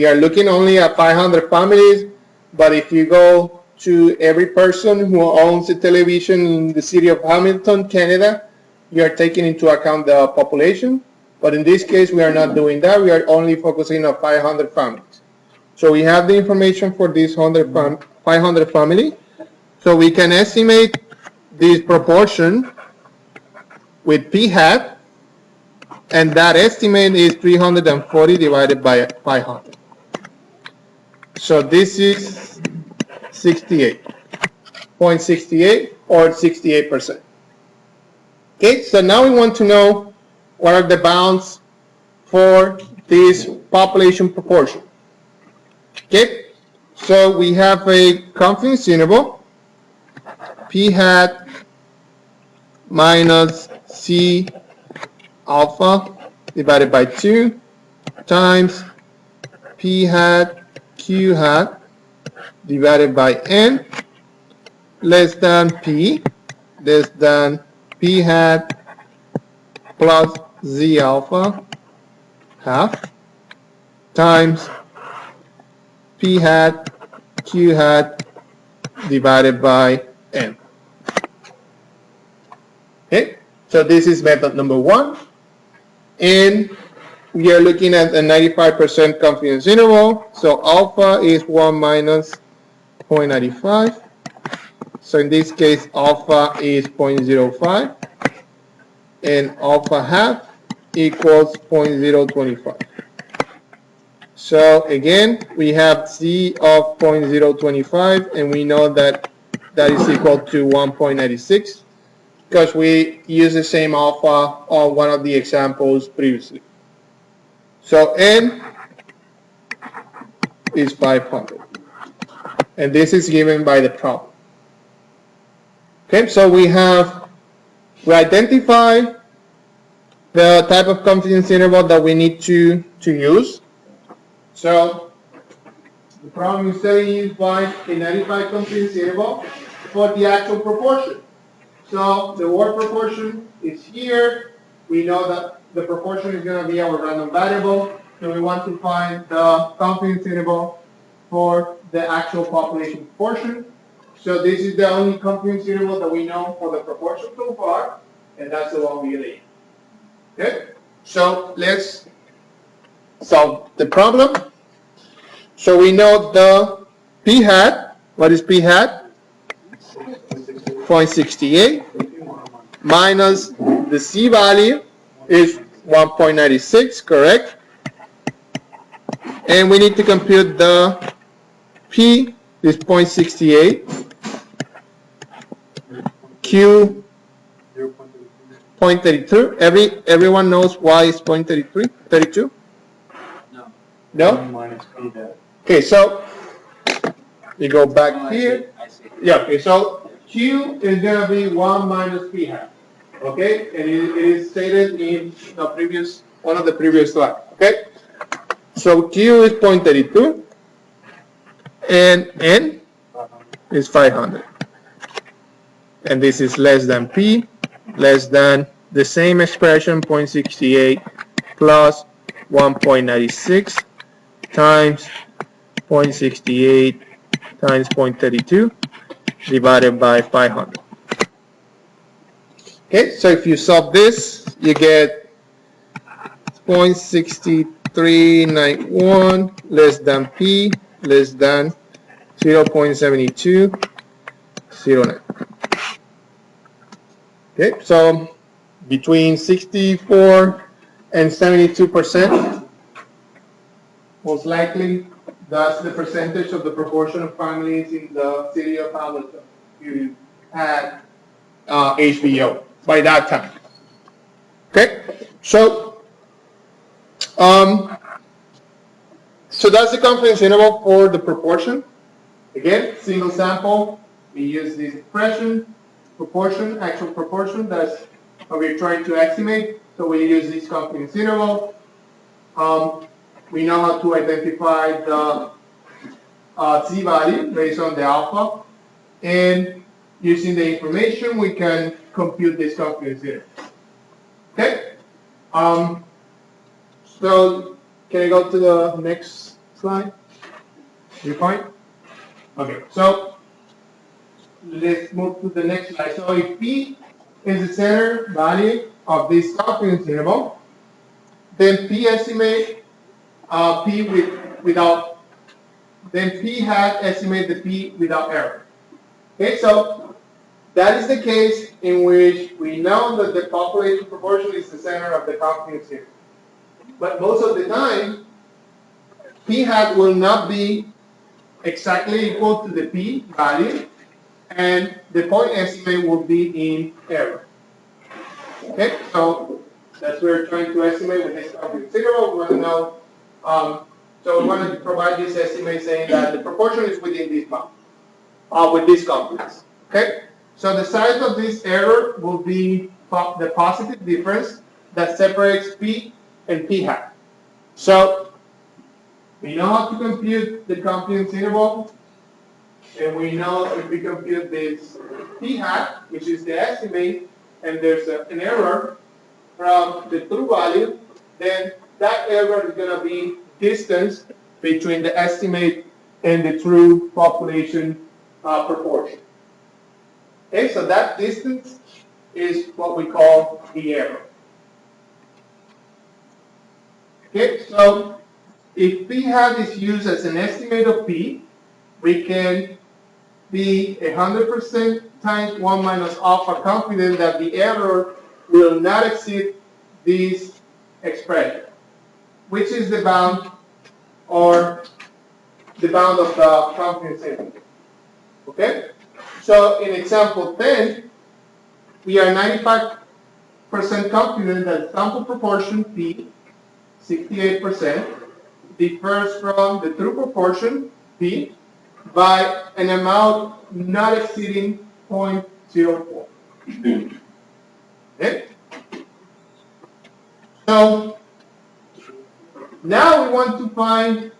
Speaker 3: are looking only at 500 families, but if you go to every person who owns a television in the city of Hamilton, Canada, you are taking into account the population. But in this case, we are not doing that. We are only focusing on 500 families. So we have the information for this 500 family. So we can estimate this proportion with P hat, and that estimate is 340 divided by 500. So this is 68.68 or 68%. Okay, so now we want to know what are the bounds for this population proportion. Okay, so we have a confidence interval, P hat minus C alpha divided by 2 times P hat Q hat divided by N less than P hat plus Z alpha half times P hat Q hat divided by N. Okay, so this is method number 1, and we are looking at a 95% confidence interval. So alpha is 1 minus 0.95. So in this case, alpha is 0.05, and alpha half equals 0.025. So again, we have Z of 0.025, and we know that that is equal to 1.96 because we used the same alpha on one of the examples previously. So N is 500, and this is given by the problem. Okay, so we identify the type of confidence interval that we need to use. So the problem is saying you find a 95 confidence interval for the actual proportion. So the word proportion is here, we know that the proportion is going to be our random variable, so we want to find the confidence interval for the actual population proportion. So this is the only confidence interval that we know for the proportion so far, and that's the one we leave. Okay? So let's solve the problem. So we know the p hat. What is p hat? 0.68 minus the c value is 1.96, correct? And we need to compute the p is 0.68, q 0.32. Everyone knows why it's 0.33, 32?
Speaker 2: No.
Speaker 3: No?
Speaker 1: Minus P hat.
Speaker 3: Okay, so you go
Speaker 2: Oh,
Speaker 3: back
Speaker 2: I
Speaker 3: here.
Speaker 2: see, I see.
Speaker 3: Yeah, okay, so q is going to be 1 minus p hat. Okay, and it is stated in the previous, one of the previous slides. Okay, so q is 0.32 and n is 500. And this is less than p, less than the same expression, 0.68 plus 1.96 times 0.68 times 0.32 divided by 500. Okay, so if you solve this, you get 0.6391 less than p less than 0.7209. Okay, so between 64 and 72%, most likely that's the percentage of the proportion of families in the city of Hamilton who had HBO by that time. Okay, so that's the confidence interval for the proportion. Again, single sample, we use this expression, proportion, actual proportion, that's what we're trying to estimate. So we use this confidence interval. We know how to identify the z-value based on the alpha. And using the information, we can compute this confidence interval. Okay? So can I go to the next slide? You fine? Okay, so let's move to the next slide. So if P is the center value of this confidence interval, then P estimate P without, then P hat estimate the P without error. Okay, so that is the case in which we know that the population proportion is the center of the confidence interval. But most of the time, P hat will not be exactly equal to the P value, and the point estimate will be in error. Okay, so that's what we're trying to estimate with this confidence interval. We want to know, so we want to provide this estimate saying that the proportion is within this bound, with this confidence. Okay, so the size of this error will be the positive difference that separates P and P hat. So we know how to compute the confidence interval, and we know if we compute this p hat, which is the estimate, and there's an error from the true value, then that error is going to be distance between the estimate and the true population proportion. Okay, so that distance is what we call the error. Okay, so if p hat is used as an estimate of p, we can be 100% times 1 minus alpha confident that the error will not exceed this expression, which is the bound or the bound of the confidence interval. Okay? So in example 10, we are 95% confident that sample proportion P, 68%, differs from the true proportion P by an amount not exceeding 0.04. Okay? So now we want to find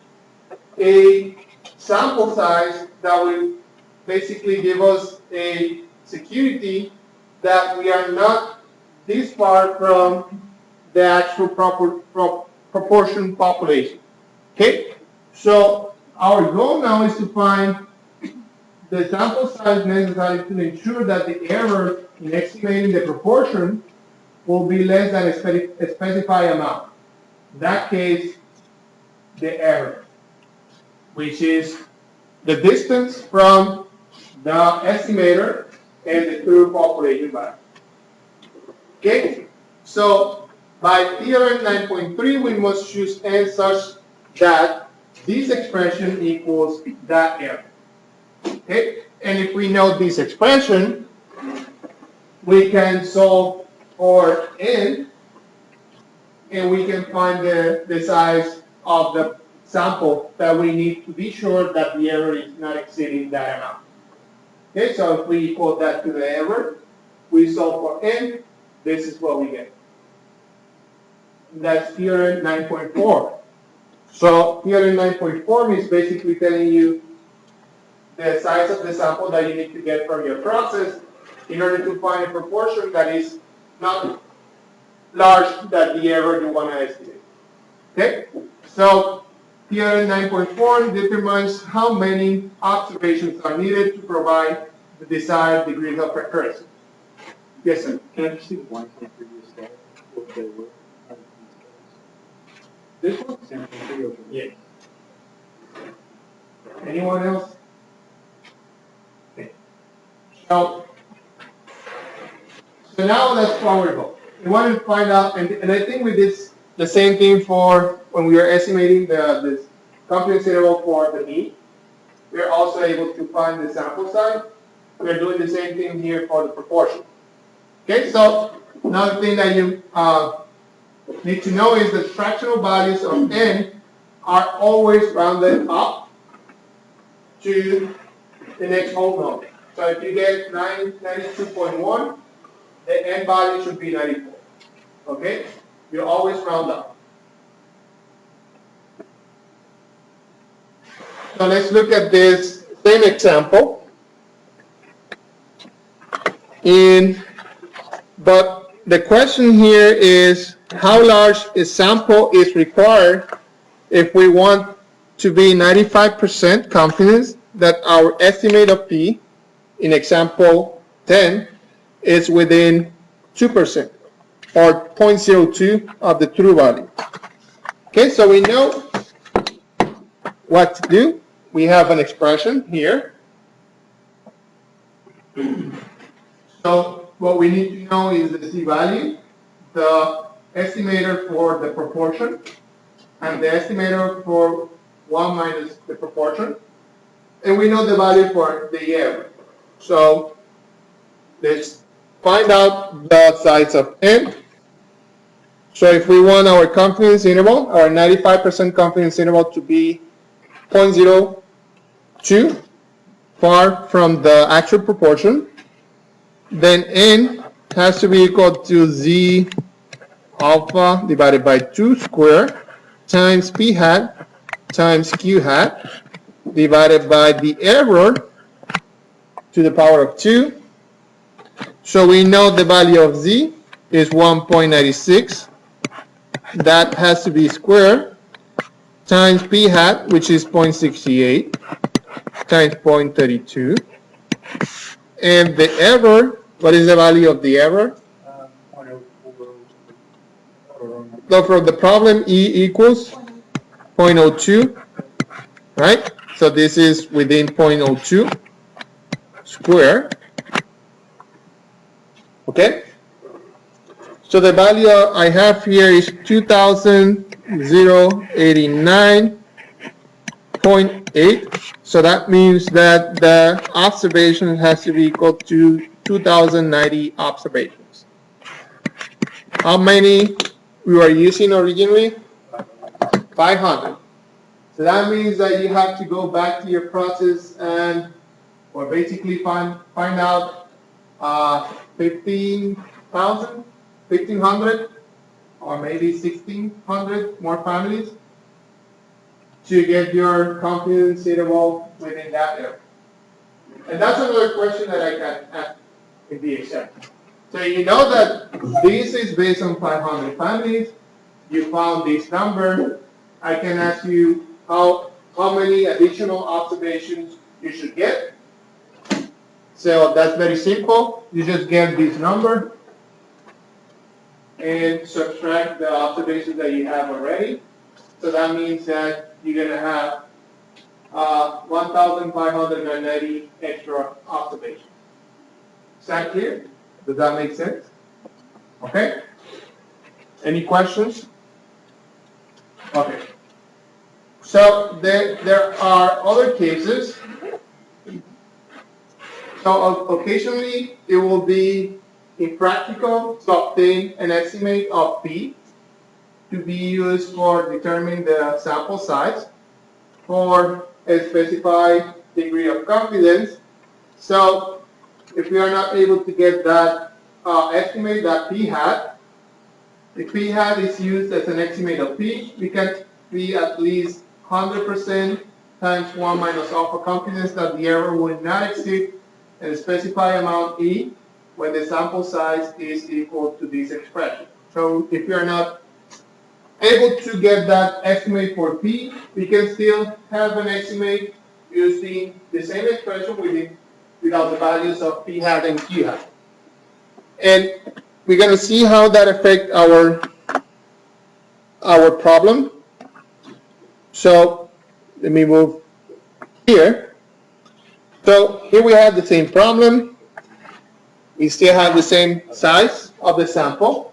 Speaker 3: a sample size that will basically give us a security that we are not this far from the actual proportion population. Okay? So our goal now is to find the sample size necessary to ensure that the error in estimating the proportion will be less than a specified amount. In that case, the error, which is the distance from the estimator and the true population value. Okay? So by theorem 9.3, we must choose n such that this expression equals that error. Okay? And if we know this expression, we can solve for n, and we can find the size of the sample that we need to be sure that the error is not exceeding that amount. Okay, so if we equal that to the error, we solve for n, this is what we get. That's theorem 9.4. So theorem 9.4 is basically telling you the size of the sample that you need to get from your process in order to find a proportion that is not large that the error you want to estimate. Okay? So theorem 9.4 determines how many observations are needed to provide the desired degree of accuracy. Yes, sir.
Speaker 1: Can I just see the blank from the previous slide? What they were? This one? Sample material.
Speaker 3: Yes. Anyone else? Okay. So now that's our goal. We want to find out, and I think we did the same thing for when we were estimating this confidence interval for the mean. We're also able to find the sample size. We're doing the same thing here for the proportion. Okay, so another thing that you need to know is that fractional values of n are always rounded up to the next whole number. So if you get 92.1, the n value should be 94. Okay? You always round up. So let's look at this same example. But the question here is how large a sample is required if we want to be 95% confident that our estimate of P in example 10 is within 2% or 0.02 of the true value. Okay, so we know what to do. We have an expression here. So what we need to know is the Z value, the estimator for the proportion, and the estimator for 1 minus the proportion. And we know the value for the error. So let's find out the size of n. So if we want our confidence interval, our 95% confidence interval to be 0.02, far from the actual proportion, then n has to be equal to z alpha divided by 2 squared times p hat times q hat divided by the error to the power of 2. So we know the value of z is 1.96. That has to be squared times p hat, which is 0.68, times 0.32. And the error, what is the value of the error?
Speaker 1: 0.04.
Speaker 3: So for the problem, E equals 0.02, right? So this is within 0.02 square. Okay? So the value I have here is 2,089.8. So that means that the observation has to be equal to 2,090 observations. How many we were using originally? 500. So that means that you have to go back to your process and, or basically find out 15,000, 1,500, or maybe 1,600 more families to get your confidence interval within that area. And that's another question that I can ask in the exam. So you know that this is based on 500 families. You found this number. I can ask you how many additional observations you should get. So that's very simple. You just get this number and subtract the observations that you have already. So that means that you're going to have 1,590 extra observations. Is that clear? Does that make sense? Okay. Any questions? Okay. So there are other cases. So occasionally it will be impractical to obtain an estimate of P to be used for determining the sample size for a specified degree of confidence. So if we are not able to get that estimate, that P hat, if P hat is used as an estimate of P, we can be at least 100% times 1 minus alpha confidence that the error will not exceed a specified amount E when the sample size is equal to this expression. So if you are not able to get that estimate for P, we can still have an estimate using the same expression without the values of P hat and Q hat. And we're going to see how that affects our problem. So let me move here. So here we have the same problem. We still have the same size of the sample.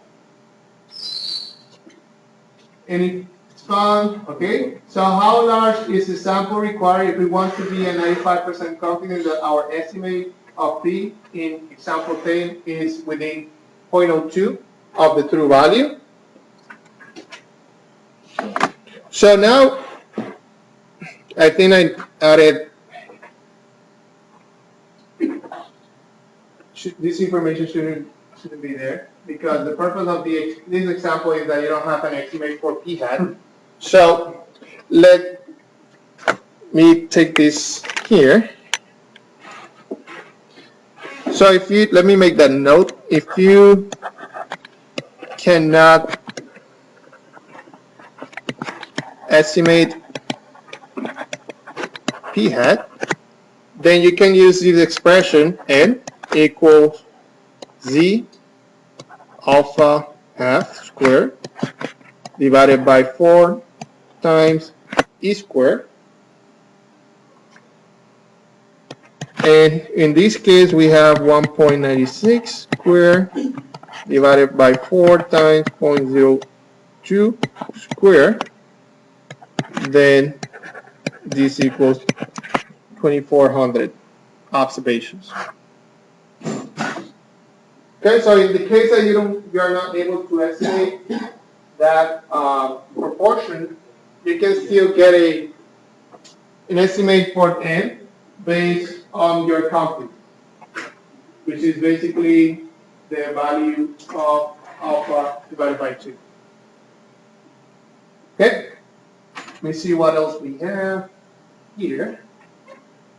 Speaker 3: And it's found, okay? So how large is the sample required if we want to be a 95% confident that our estimate of P in example 10 is within 0.02 of the true value? So now, I think I added, this information shouldn't be there because the purpose of this example is that you don't have an estimate for P hat. So let me take this here. So if you, let me make that note. If you cannot estimate P hat, then you can use this expression N equals Z alpha half squared divided by 4 times E squared. And in this case, we have 1.96 squared divided by 4 times 0.02 squared. Then this equals 2,400 observations. Okay, so in the case that you are not able to estimate that proportion, you can still get an estimate for N based on your confidence, which is basically the value of alpha divided by 2. Okay, let me see what else we have here.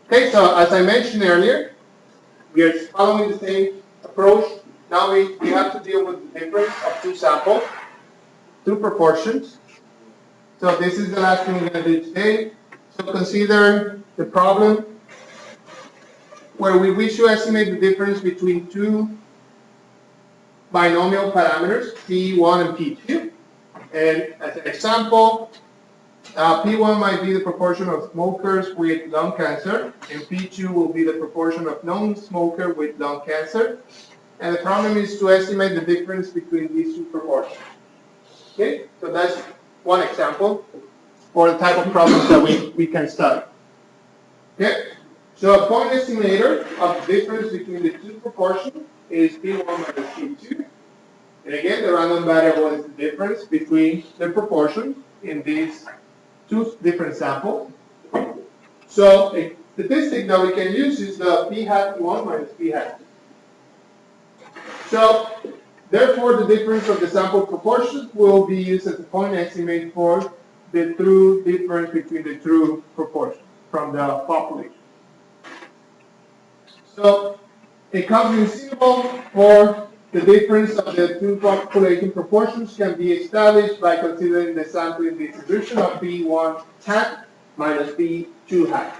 Speaker 3: Okay, so as I mentioned earlier, we are following the same approach. Now we have to deal with the difference of two samples, two proportions. So this is the last thing we're going to do today. So consider the problem where we wish to estimate the difference between two binomial parameters, P1 and P2. And as an example, P1 might be the proportion of smokers with lung cancer, and P2 will be the proportion of non-smoker with lung cancer. And the problem is to estimate the difference between these two proportions. Okay, so that's one example for the type of problems that we can study. Okay, so a point estimator of the difference between the two proportions is P1 minus P2. And again, the random variable is the difference between the proportions in these two different samples. So a statistic that we can use is the P hat 1 minus P hat 2. So therefore, the difference of the sample proportions will be used as a point estimate for the true difference between the true proportions from the population. So a confidence interval for the difference of the two population proportions can be established by considering the sampling distribution of P1 hat minus P2 hat.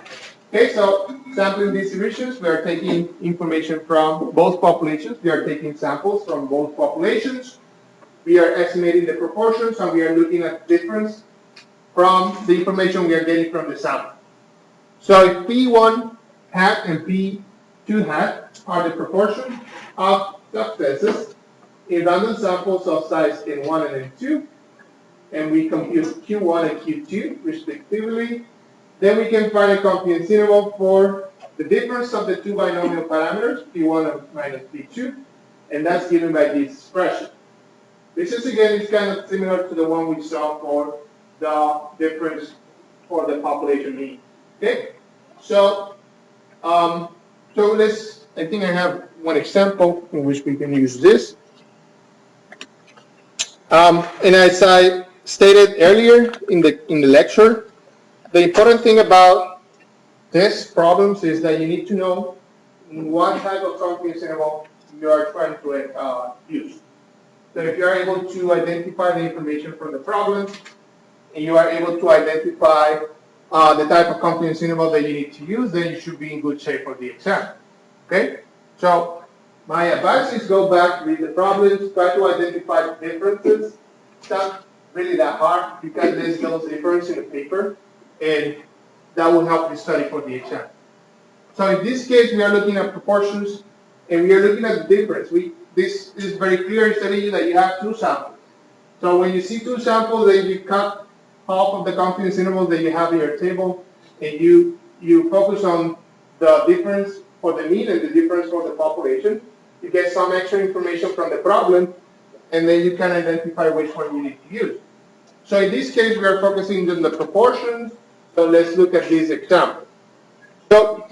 Speaker 3: Okay, so sampling distributions, we are taking information from both populations. We are taking samples from both populations. We are estimating the proportions, and we are looking at the difference from the information we are getting from the sample. So if P1 hat and P2 hat are the proportion of successes in random samples of size N1 and N2, and we compute Q1 and Q2 respectively, then we can find a confidence interval for the difference of the two binomial parameters, P1 minus P2, and that's given by this expression. This is again is kind of similar to the one we saw for the difference for the population mean. Okay, so I think I have one example in which we can use this. And as I stated earlier in the lecture, the important thing about these problems is that you need to know what type of confidence interval you are trying to use. So if you are able to identify the information from the problem, and you are able to identify the type of confidence interval that you need to use, then you should be in good shape for the exam. Okay? So my advice is go back, read the problems, try to identify the differences. It's not really that hard. You can list those differences in the paper, and that will help you study for the exam. So in this case, we are looking at proportions, and we are looking at the difference. This is very clear in telling you that you have two samples. So when you see two samples, then you cut half of the confidence interval that you have in your table, and you focus on the difference for the mean and the difference for the population. You get some extra information from the problem, and then you can identify which one you need to use. So in this case, we are focusing on the proportions. So let's look at this example. So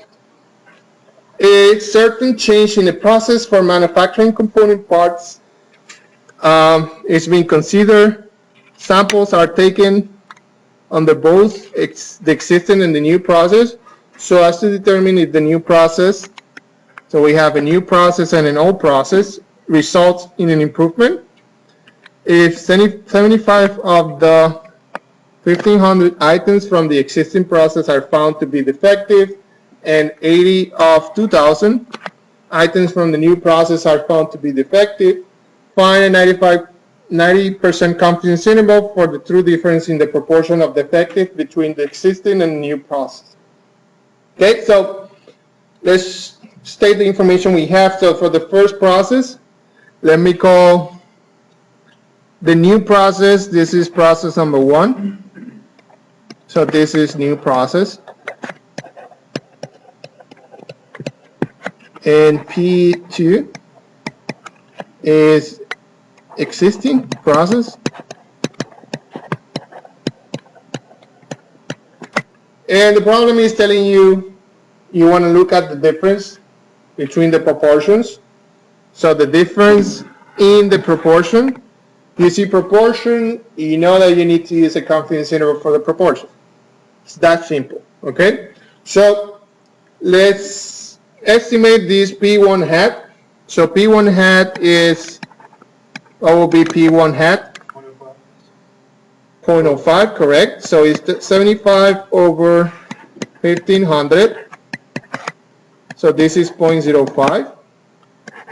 Speaker 3: a certain change in the process for manufacturing component parts is being considered. Samples are taken under both the existing and the new process, so as to determine if the new process, so we have a new process and an old process, results in an improvement. If 75 of the 1,500 items from the existing process are found to be defective, and 80 of 2,000 items from the new process are found to be defective, find a 90% confidence interval for the true difference in the proportion of defective between the existing and new process. Okay, so let's state the information we have. So for the first process, let me call the new process, this is process number 1. So this is new process. And P2 is existing process. And the problem is telling you want to look at the difference between the proportions. So the difference in the proportion, you see proportion, you know that you need to use a confidence interval for the proportion. It's that simple, okay? So let's estimate this P1 hat. So P1 hat is, what will be P1 hat? 0.05, correct. So it's 75 over 1,500. So this is 0.05.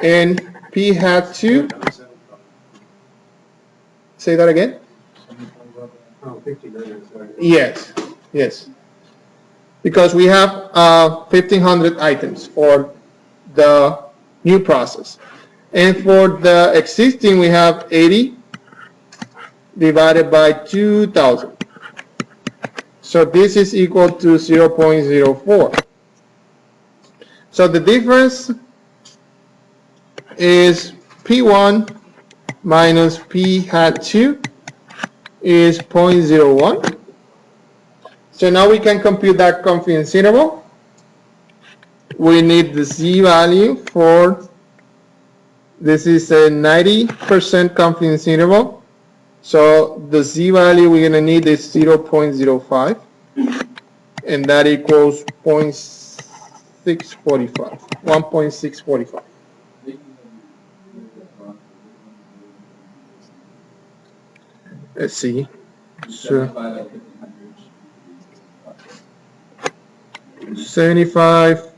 Speaker 3: And P hat 2, say that again?
Speaker 1: Oh, 1,500, sorry.
Speaker 3: Yes, yes. Because we have 1,500 items for the new process. And for the existing, we have 80 divided by 2,000. So this is equal to 0.04. So the difference is P1 minus P hat 2 is 0.01. So now we can compute that confidence interval. We need the Z value for, this is a 90% confidence interval. So the Z value we're going to need is 0.05. And that equals 0.645, 1.645. Let's see. So
Speaker 2: 75 at 1500.
Speaker 3: 75.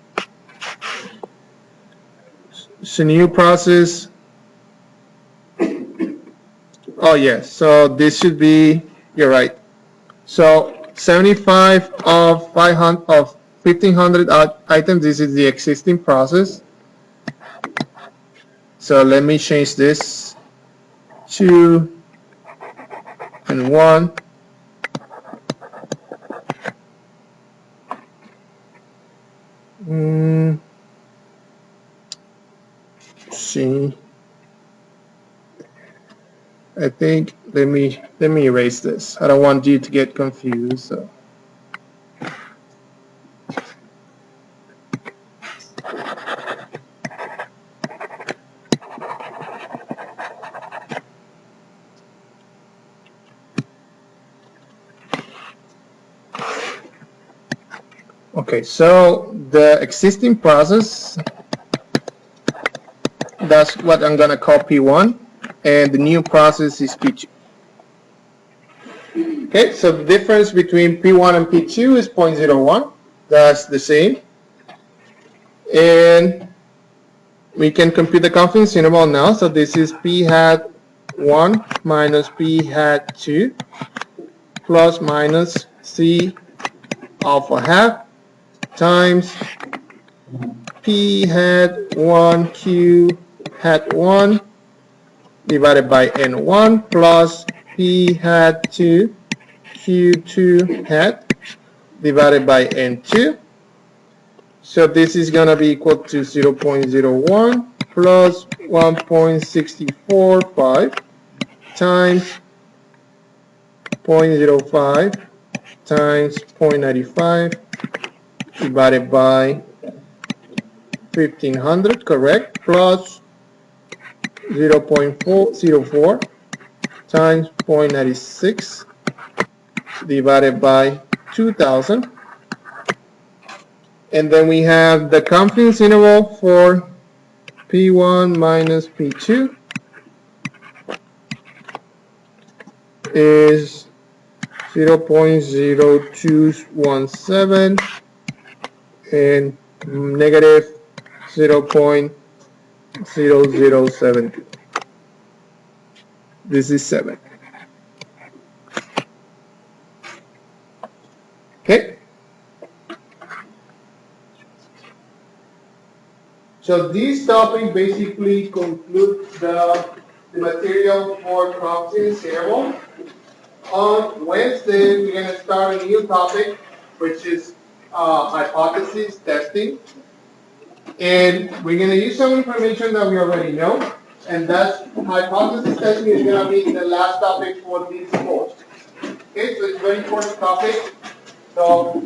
Speaker 3: It's a new process. Oh yes, so this should be, you're right. So 75 of 500 of 1500 items, this is the existing process. So let me change this 2 and 1. See, I think let me erase this. I don't want you to get confused. So okay, so the existing process, that's what I'm gonna call P1, and the new process is P2. Okay, so the difference between P1 and P2 is 0.01. That's the same. And we can compute the confidence interval now. So this is P hat 1 minus P hat 2 plus minus C alpha half times P hat 1 Q hat 1 divided by N1 plus P hat 2 Q2 hat divided by N2. So this is going to be equal to 0.01 plus 1.645 times 0.05 times 0.95 divided by 1500, correct, plus 0.404 times 0.96 divided by 2000. And then we have the confidence interval for P1 minus P2 is 0.0217 and negative 0.0072. This is 7. Okay. So this topic basically concludes the material for confidence interval. On Wednesday, we're going to start a new topic, which is hypothesis testing. And we're going to use some information that we already know. And that's hypothesis testing is going to be the last topic for this course. Okay, so it's a very important topic. So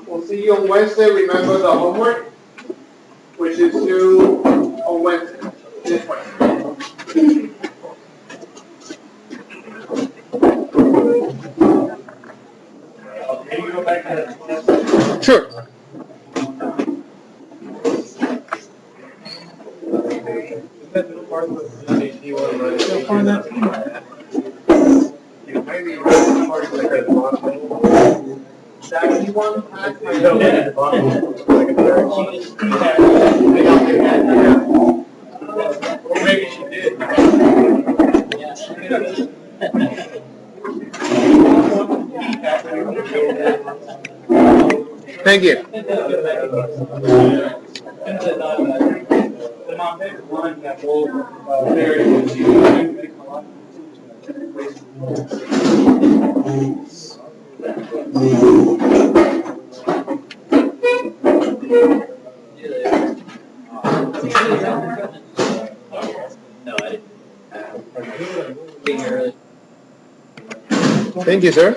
Speaker 3: we'll see you on Wednesday. Remember the homework, which is due on Wednesday, this Wednesday.
Speaker 1: Can you go back to that?
Speaker 3: Sure.
Speaker 1: That little part with the you want to run it.
Speaker 2: Find that.
Speaker 1: You maybe run the part like at the bottom.
Speaker 3: That P1 has
Speaker 1: No, at the bottom. Like a third. Or maybe she did.
Speaker 3: Thank you. Thank you, sir.